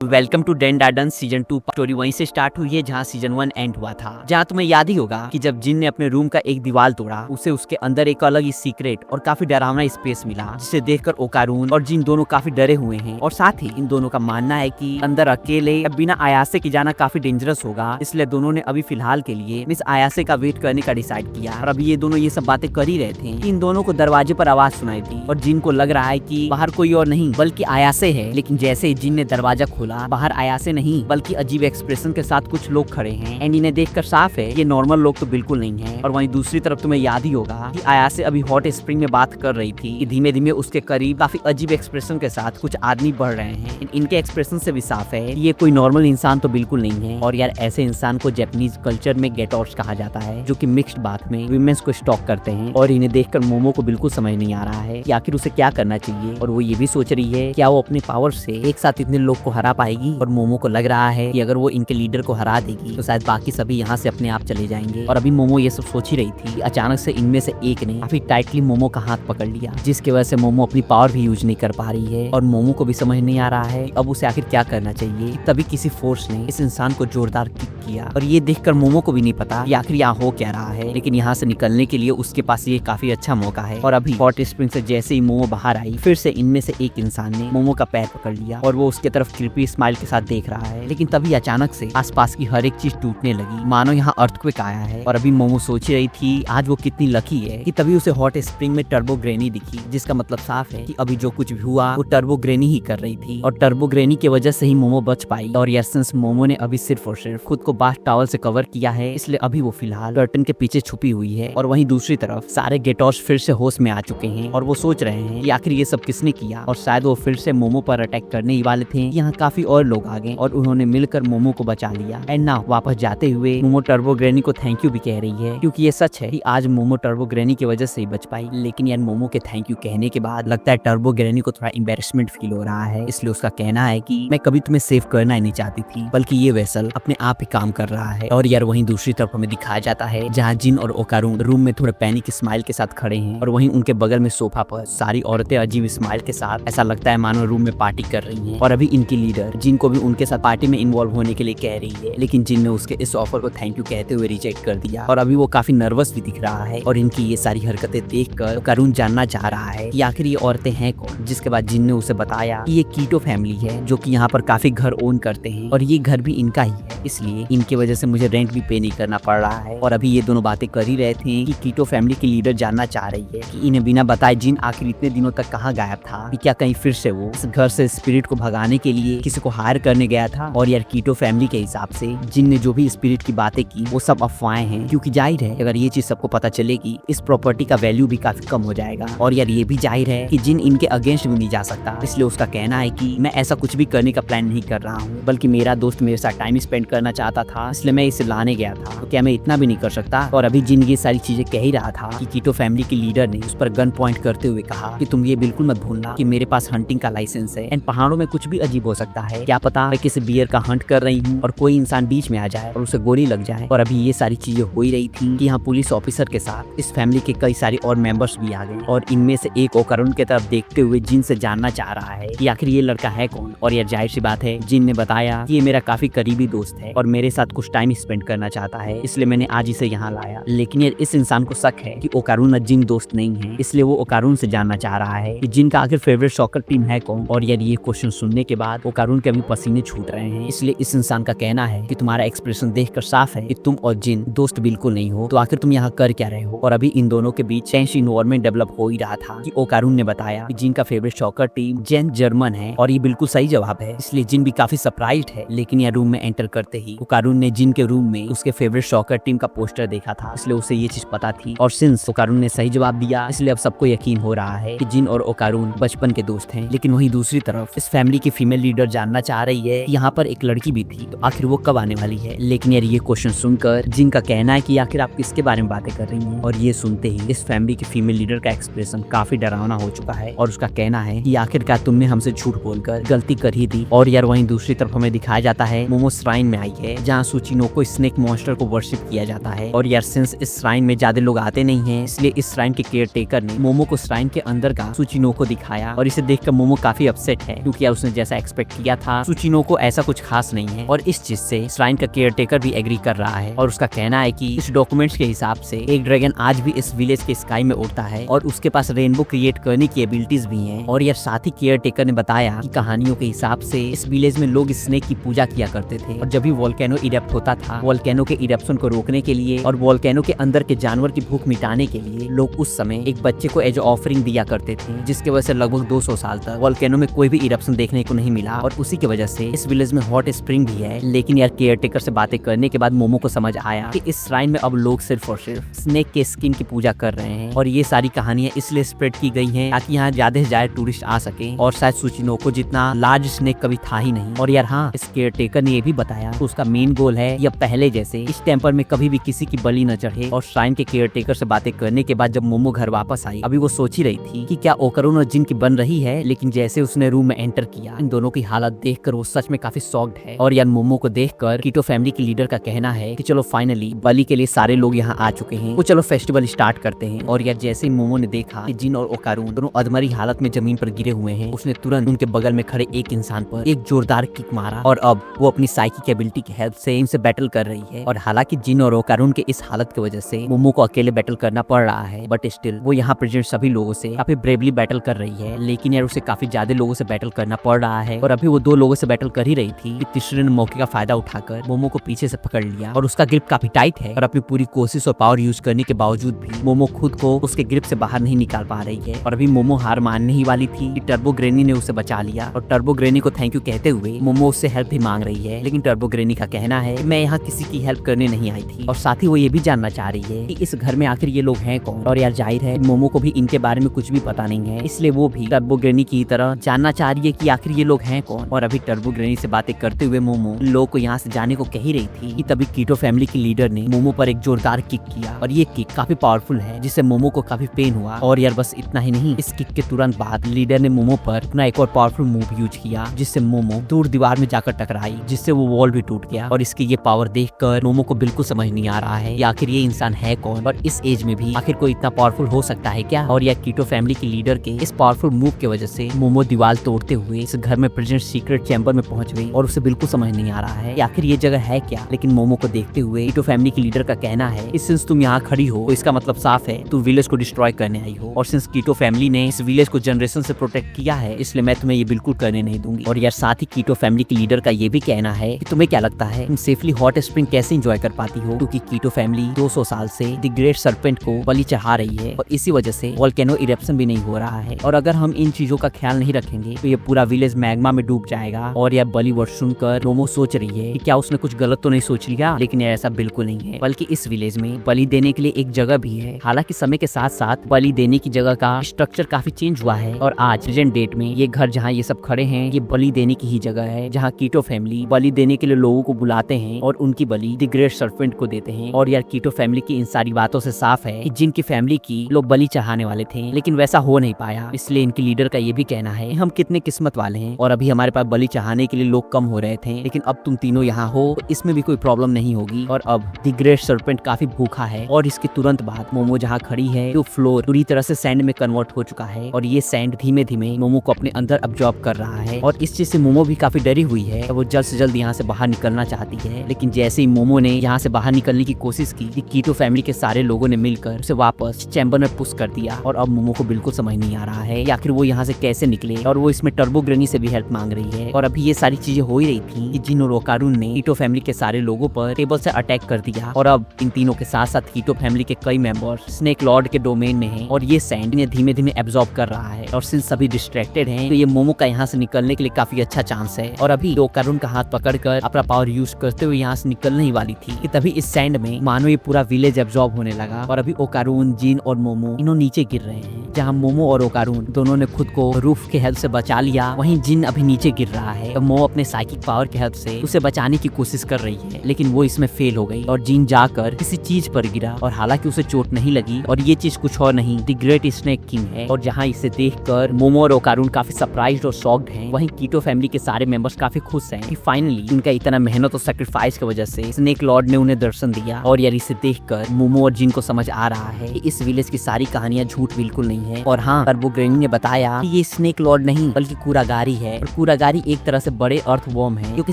Welcome to den garden season 2 story वहीं से start हुई है जहां सीजन 1 एंड हुआ था। जहां तुम्हें याद ही होगा कि जब जिन ने अपने रूम का एक दीवार तोड़ा, उसे उसके अंदर एक अलग ही सीक्रेट और काफी डरावना स्पेस मिला, जिसे देखकर ओकारून और जिन दोनों काफी डरे हुए हैं। और साथ ही इन दोनों का मानना है कि अंदर अकेले या बिना आयासे के जाना काफी डेंजरस होगा, इसलिए दोनों ने अभी फिलहाल के लिए मिस आयासे का वेट करने का डिसाइड किया। और अभी ये दोनों ये सब बातें कर ही रहे थे कि इन दोनों को दरवाजे पर आवाज सुनाई दी और जिन को लग रहा है कि बाहर कोई और नहीं बल्कि आयासे है। लेकिन जैसे ही जिन ने दरवाजा खोला, बाहर आयासे नहीं बल्कि अजीब एक्सप्रेशन के साथ कुछ लोग खड़े हैं। एंड इन्हें देखकर साफ है ये नॉर्मल लोग तो बिल्कुल नहीं है। और वहीं दूसरी तरफ तुम्हें याद ही होगा कि आयासे अभी हॉट स्प्रिंग में बात कर रही थी कि धीमे धीमे उसके करीब काफी अजीब एक्सप्रेशन के साथ कुछ आदमी बढ़ रहे हैं। इनके एक्सप्रेशन से भी साफ है कि ये कोई नॉर्मल इंसान तो बिल्कुल नहीं है। और यार ऐसे इंसान को जापानीज कल्चर में गेटऑर्स कहा जाता है, जो कि मिक्स्ड बात में विमेंस को स्टॉक करते हैं। और इन्हें देखकर मोमो को बिल्कुल समझ नहीं आ रहा है कि आखिर उसे क्या करना चाहिए। और वो ये भी सोच रही है क्या वो अपने पावर से एक साथ इतने लोग को हरा पाएगी। और मोमो को लग रहा है कि अगर वो इनके लीडर को हरा देगी तो शायद बाकी सभी यहाँ से अपने आप चले जाएंगे। और अभी मोमो ये सब सोच ही रही थी कि अचानक से इनमें से एक ने काफी टाइटली मोमो का हाथ पकड़ लिया, जिसकी वजह से मोमो अपनी पावर भी यूज नहीं कर पा रही है। और मोमो को भी समझ नहीं आ रहा है अब उसे आखिर क्या करना चाहिए। तभी किसी फोर्स ने इस इंसान को जोरदार किक किया और ये देखकर मोमो को भी नहीं पता कि आखिर यहाँ हो क्या रहा है। लेकिन यहाँ से निकलने के लिए उसके पास ये काफी अच्छा मौका है। और अभी हॉट स्प्रिंग से जैसे ही मोमो बाहर आई, फिर से इनमें से एक इंसान ने मोमो का पैर पकड़ लिया और वो उसके तरफ क्रीपी स्माइल के साथ देख रहा है। लेकिन तभी अचानक से आसपास की हर एक चीज टूटने लगी, मानो यहाँ अर्थक्वेक आया है। और अभी मोमो सोच रही थी आज वो कितनी लकी है कि तभी उसे हॉट स्प्रिंग में टर्बो ग्रेनी दिखी, जिसका मतलब साफ है कि अभी जो कुछ भी हुआ वो टर्बो ग्रेनी ही कर रही थी। और टर्बो ग्रेनी की वजह से ही मोमो बच पाई। और सिंस मोमो ने अभी सिर्फ और सिर्फ खुद को बाथ टॉवल से कवर किया है, इसलिए अभी वो फिलहाल कर्टन के पीछे छुपी हुई है। और वहीं दूसरी तरफ सारे गेटॉर्स फिर से होश में आ चुके हैं और वो सोच रहे हैं कि आखिर ये सब किसने किया। और शायद वो फिर से मोमो पर अटैक करने ही वाले थे। यहाँ काफी और लोग आ गए और उन्होंने मिलकर मोमो को बचा लिया। एंड नाउ वापस जाते हुए मोमो टर्बो ग्रेनी को थैंक यू भी कह रही है, क्योंकि ये सच है कि आज मोमो टर्बो ग्रेनी की वजह से ही बच पाई। लेकिन यार मोमो के थैंक यू कहने के बाद लगता है टर्बो ग्रेनी को थोड़ा एम्बेरसमेंट फील हो रहा है। इसलिए उसका कहना है कि मैं कभी तुम्हें सेव करना ही नहीं चाहती थी, बल्कि ये वेसल अपने आप ही काम कर रहा है। और यार वहीं दूसरी तरफ हमें दिखाया जाता है जहाँ जिन और ओकारून रूम में थोड़े पैनिक स्माइल के साथ खड़े हैं। और वहीं उनके बगल में सोफा पर सारी औरतें अजीब स्माइल के साथ, ऐसा लगता है मानो रूम में पार्टी कर रही हैं। और अभी इनकी लीडर जिन को भी उनके साथ पार्टी में इन्वॉल्व होने के लिए कह रही है, लेकिन जिन ने उसके इस ऑफर को थैंक यू कहते हुए रिजेक्ट कर दिया। और अभी वो काफी नर्वस भी दिख रहा है। और इनकी ये सारी हरकतें देखकर करुण जानना चाह रहा है कि आखिर ये औरतें हैं कौन। जिसके बाद जिन ने उसे बताया कि ये कीटो फैमिली है, जो कि यहाँ पर काफी घर ओन करते हैं और ये घर भी इनका ही है, इसलिए इनकी वजह से मुझे रेंट भी पे नहीं करना पड़ रहा है। और अभी ये दोनों बातें कर ही रहे थे कि कीटो फैमिली की लीडर जानना चाह रही है कि इन्हें बिना बताए जिन आखिर इतने दिनों तक कहाँ गायब था, कि क्या कहीं फिर से वो इस घर से स्पिरिट को भगाने के लिए किसी को हायर करने गया था। और यार कीटो फैमिली के हिसाब से जिन ने जो भी स्पिरिट की बातें की वो सब अफवाहें हैं, क्योंकि जाहिर है अगर ये चीज सबको पता चलेगी इस प्रॉपर्टी का वैल्यू भी काफी कम हो जाएगा। और यार ये भी जाहिर है कि जिन इनके अगेंस्ट भी नहीं जा सकता, इसलिए उसका कहना है कि मैं ऐसा कुछ भी करने का प्लान नहीं कर रहा हूँ, बल्कि मेरा दोस्त मेरे साथ टाइम स्पेंड करना चाहता था, इसलिए मैं इसे लाने गया था। तो क्या मैं इतना भी नहीं कर सकता। और अभी जिन ये सारी चीजें कह ही रहा था कि कीटो फैमिली की लीडर ने उस पर गन पॉइंट करते हुए कहा कि तुम ये बिल्कुल मत भूलना कि मेरे पास हंटिंग का लाइसेंस है एंड पहाड़ों में कुछ भी अजीब हो सकता है, क्या पता मैं किसी बियर का हंट कर रही हूँ और कोई इंसान बीच में आ जाए और उसे गोली लग जाए। और अभी ये सारी चीजें हो ही रही थी कि यहाँ पुलिस ऑफिसर के साथ इस फैमिली के कई सारे और मेंबर्स भी आ गए। और इनमें से एक ओकारून की तरफ देखते हुए जिन से जानना चाह रहा है कि आखिर ये लड़का है कौन। और यार जाहिर सी बात है, जिन ने बताया कि ये मेरा काफी करीबी दोस्त है और मेरे साथ कुछ टाइम स्पेंड करना चाहता है, इसलिए मैंने आज इसे यहाँ लाया। लेकिन यार इस इंसान को शक है कि ओकारून और जिन दोस्त नहीं है, इसलिए वो ओकारून से जानना चाह रहा है कि जिन का आखिर फेवरेट सॉकर टीम है कौन। और यार ये क्वेश्चन सुनने के बाद ओकारून के अभी पसीने छूट रहे हैं। इसलिए इस इंसान का कहना है कि तुम्हारा एक्सप्रेशन देखकर साफ है कि तुम और जिन दोस्त बिल्कुल नहीं हो, तो आखिर तुम यहाँ कर क्या रहे हो। और अभी इन दोनों के बीच टेंस इन्वायरमेंट डेवलप हो ही रहा था कि ओकारून ने बताया कि जिन का फेवरेट सॉकर टीम जेन जर्मन है। और ये बिल्कुल सही जवाब है, इसलिए जिन भी काफी सरप्राइज्ड है। लेकिन यह रूम में एंटर करते ही ओकारून ने जिन के रूम में उसके फेवरेट सॉकर टीम का पोस्टर देखा था, इसलिए उसे ये चीज पता थी। और सिंस ओकारून ने सही जवाब दिया, इसलिए अब सबको यकीन हो रहा है कि जिन और ओकारून बचपन के दोस्त हैं। लेकिन वहीं दूसरी तरफ इस फैमिली की फीमेल लीडर जानना चाह रही है कि यहाँ पर एक लड़की भी थी, तो आखिर वो कब आने वाली है। लेकिन यार ये क्वेश्चन सुनकर जिन का कहना है कि आखिर आप किसके बारे में बातें कर रही हैं। और ये सुनते ही इस फैमिली की फीमेल लीडर का एक्सप्रेशन काफी डरावना हो चुका है और उसका कहना है कि आखिरकार तुमने हमसे झूठ बोलकर गलती कर ही दी। और यार वहीं दूसरी तरफ हमें दिखाया जाता है मोमो श्राइन में आई है, जहाँ सुचिनोको स्नेक मॉन्स्टर को वर्शिप किया जाता है। और यार सिंस इस श्राइन में ज्यादा लोग आते नहीं हैं, इसलिए इस श्राइन के केयर टेकर ने मोमो को श्राइन के अंदर का सुचिनोको दिखाया। और इसे देखकर मोमो काफी अपसेट है, क्योंकि यार उसने जैसा एक्सपेक्ट किया किया था सुचिनो को ऐसा कुछ खास नहीं है, और इस चीज से श्राइन का केयरटेकर भी एग्री कर रहा है और उसका कहना है कि इस डॉक्यूमेंट्स के हिसाब से एक ड्रैगन आज भी इस विलेज के स्काई में उड़ता है और उसके पास रेनबो क्रिएट करने की एबिलिटीज भी हैं। और यह साथ ही केयरटेकर ने बताया कि कहानियों के हिसाब से इस विलेज में लोग स्नेक की पूजा किया करते थे, और जब भी वोल्केनो इरप्ट होता था, वोल्केनो के इरप्शन को रोकने के लिए और वोल्केनो के अंदर के जानवर की भूख मिटाने के लिए लोग उस समय एक बच्चे को एज ऑफरिंग दिया करते थे, जिसकी वजह से लगभग 200 साल तक वोल्केनो में कोई भी इरप्शन देखने को नहीं मिला। और उसी की वजह से इस विलेज में हॉट स्प्रिंग भी है। लेकिन यार केयरटेकर से बातें करने के बाद मोमो को समझ आया कि इस श्राइन में अब लोग सिर्फ और सिर्फ स्नेक के स्किन की पूजा कर रहे हैं, और ये सारी कहानियां इसलिए स्प्रेड की गई हैं ताकि यहाँ ज्यादा से ज्यादा टूरिस्ट आ सके, और शायद सुचिनो को जितना लार्ज स्नेक कभी था ही नहीं। और यार हाँ, इस केयरटेकर ने ये भी बताया तो उसका मेन गोल है या पहले जैसे इस टेम्पल में कभी भी किसी की बलि न चढ़े। और श्राइन के केयरटेकर से बातें करने के बाद जब मोमो घर वापस आई, अभी वो सोच ही रही थी कि क्या ओकारून और जिन की बन रही है, लेकिन जैसे उसने रूम में एंटर किया, इन दोनों की हालत देखकर वो सच में काफी शॉक्ड है। और यार मोमो को देखकर कीटो फैमिली की लीडर का कहना है कि चलो फाइनली बलि के लिए सारे लोग यहाँ आ चुके हैं, वो चलो फेस्टिवल स्टार्ट करते हैं। और यार जैसे ही मोमो ने देखा कि जिन और ओकारून दोनों अधमरी हालत में जमीन पर गिरे हुए हैं, उसने तुरंत उनके बगल में खड़े एक इंसान पर एक जोरदार किक मारा, और अब वो अपनी साइकिक एबिलिटी की हेल्प से इनसे बैटल कर रही है। और हालांकि जिन और ओकारून के इस हालत की वजह से मोमो को अकेले बैटल करना पड़ रहा है, बट स्टिल वो यहाँ प्रेजेंट सभी लोगों से काफी ब्रेवली बैटल कर रही है। लेकिन यार उसे काफी ज्यादा लोगों से बैटल करना पड़ रहा है, और अभी वो 2 लोगों से बैटल कर ही रही थी कि तीसरे ने मौके का फायदा उठाकर मोमो को पीछे से पकड़ लिया, और उसका ग्रिप काफी टाइट है। और अपनी पूरी कोशिश और पावर यूज करने के बावजूद भी मोमो खुद को उसके ग्रिप से बाहर नहीं निकाल पा रही है। और अभी मोमो हार मानने ही वाली थी कि टर्बो ग्रेनी ने उसे बचा लिया, और टर्बो ग्रेनी को थैंक यू कहते हुए मोमो उससे हेल्प भी मांग रही है। लेकिन टर्बो ग्रेनी का कहना है कि मैं यहाँ किसी की हेल्प करने नहीं आई थी, और साथ ही वो ये भी जानना चाह रही है कि इस घर में आखिर ये लोग हैं कौन। और यार जाहिर है मोमो को भी इनके बारे में कुछ भी पता नहीं है, इसलिए वो भी टर्बो ग्रेनी की तरह जानना चाह रही है कि आखिर ये लोग हैं कौन। और अभी टर्बो ग्रेनी से बातें करते हुए मोमो लोग को यहाँ से जाने को कह ही रही थी कि तभी कीटो फैमिली की लीडर ने मोमो पर एक जोरदार किक किया, और ये किक काफी पावरफुल है, जिससे मोमो को काफी पेन हुआ। और यार बस इतना ही नहीं, इस किक के तुरंत बाद लीडर ने मोमो पर अपना एक और पावरफुल मूव यूज किया, जिससे मोमो दूर दीवार में जाकर टकराई, जिससे वो वॉल भी टूट गया। और इसकी ये पावर देखकर मोमो को बिल्कुल समझ नहीं आ रहा है कि आखिर ये इंसान है कौन, और इस एज में भी आखिर कोई इतना पावरफुल हो सकता है क्या। और यार कीटो फैमिली की लीडर के इस पावरफुल मूव की वजह से मोमो दीवार तोड़ते हुए इस घर में प्रेजेंट सीक्रेट चैम्बर में पहुंच गई, और उसे बिल्कुल समझ नहीं आ रहा है कि आखिर ये जगह है क्या। लेकिन मोमो को देखते हुए कीटो फैमिली की लीडर का कहना है कि सिंस तुम यहाँ खड़ी हो तो इसका मतलब साफ है तुम विलेज को डिस्ट्रॉय करने आई हो, और सिंस कीटो फैमिली ने इस विलेज को जनरेशन से प्रोटेक्ट किया है, इसलिए मैं तुम्हें ये बिल्कुल करने नहीं दूंगी। और यार साथ ही कीटो फैमिली की लीडर का ये भी कहना है कि तुम्हें क्या लगता है तुम सेफली हॉट स्प्रिंग कैसे एंजॉय कर पाती हो, क्योंकि कीटो फैमिली 200 साल से द ग्रेट सर्पेंट को बलि चढ़ा रही है, और इसी वजह से वोल्केनो इरप्शन भी नहीं हो रहा है। और अगर हम इन चीजों का ख्याल नहीं रखेंगे तो ये पूरा विलेज मैग्मा में डूब जाएगा। और यह बलि वर्ड सुनकर मोमो सोच रही है कि क्या उसने कुछ गलत तो नहीं सोच लिया, लेकिन ऐसा बिल्कुल नहीं है, बल्कि इस विलेज में बलि देने के लिए एक जगह भी है। हालांकि समय के साथ साथ बलि देने की जगह का स्ट्रक्चर काफी चेंज हुआ है, और आज प्रेजेंट डेट में ये घर जहाँ ये सब खड़े हैं ये बलि देने की ही जगह है, जहाँ कीटो फैमिली बलि देने के लिए लोगों को बुलाते हैं और उनकी बलि द ग्रेट सर्पेंट को देते हैं। और यार कीटो फैमिली की इन सारी बातों से साफ है कि जिनकी फैमिली की लोग बलि चढ़ाने वाले थे, लेकिन वैसा हो नहीं पाया। इसलिए इनकी लीडर का ये भी कहना है हम कितने किस्मत वाले हैं, और अभी हमारे पास बलि चढ़ाने के लिए लोग कम हो रहे थे, लेकिन अब तुम तीनों यहाँ हो तो इसमें भी कोई प्रॉब्लम नहीं होगी। और अब द ग्रेट सर्पेंट काफी भूखा है। और इसके तुरंत बाद मोमो जहाँ खड़ी है तो फ्लोर पूरी तरह से सैंड में कन्वर्ट हो चुका है, और ये सैंड धीमे धीमे मोमो को अपने अंदर अब्जॉर्ब कर रहा है। और इस चीज से मोमो भी काफी डरी हुई है, वो जल्द से जल्द यहाँ से बाहर निकलना चाहती है। लेकिन जैसे ही मोमो ने यहाँ से बाहर निकलने की कोशिश की, कीटो फैमिली के सारे लोगों ने मिलकर उसे वापस चैम्बर में पुश कर दिया। और अब मोमो को बिल्कुल समझ नहीं आ रहा है आखिर वो यहाँ से कैसे निकले, और वो इसमें टर्बो ग्रेनी से भी हेल्प मांग रही है। और अभी ये सारी चीजें हो ही रही थी कि जिन और ओकारून ने कीटो फैमिली के सारे लोगों पर टेबल से अटैक कर दिया, और अब इन तीनों के साथ साथ कीटो फैमिली के कई मेंबर्स स्नेक लॉर्ड के डोमेन में हैं, और ये सैंड ने धीमे धीमे एब्जॉर्ब कर रहा है। और सिंस सभी डिस्ट्रैक्टेड हैं तो ये मोमो का यहाँ से निकलने के लिए काफी अच्छा चांस है। और अभी ओकारून का हाथ पकड़कर अपना पावर यूज करते हुए यहाँ से निकलने ही वाली थी कि तभी इस सैंड में मानो ये पूरा विलेज एब्जॉर्ब होने लगा। और अभी ओकारून, जिन और मोमो इन्हों नीचे गिर रहे हैं, जहाँ मोमो और ओकारून दोनों ने खुद को रूफ के हेल्प से बचा लिया, वहीं जिन अभी नीचे गिर रहा है। और मोमो अपने साइकिक पावर के हेल्प से उसे बचाने की कोशिश कर रही है, लेकिन वो इसमें फेल हो गई, और जिन जाकर किसी चीज पर गिरा, और हालांकि उसे चोट नहीं लगी, और ये चीज कुछ और नहीं द ग्रेट स्नेक किंग है। और जहाँ इसे देखकर मोमो और ओकारून काफी सरप्राइज्ड और शॉक्ड हैं, वहीं कीटो फैमिली के सारे मेंबर्स काफी खुश हैं कि फाइनली उनका इतना मेहनत और सैक्रिफाइस की वजह से स्नेक लॉर्ड ने उन्हें दर्शन दिया। और यार इसे देखकर मोमो और जिन को समझ आ रहा है कि इस विलेज की सारी कहानियां झूठ बिल्कुल नहीं है। और हाँ, टर्बो ग्रेनी ने बताया कि ये स्नेक लॉर्ड नहीं बल्कि कूरागारी है, और कूरागारी लगारी एक तरह से बड़े अर्थवॉर्म हैं जो कि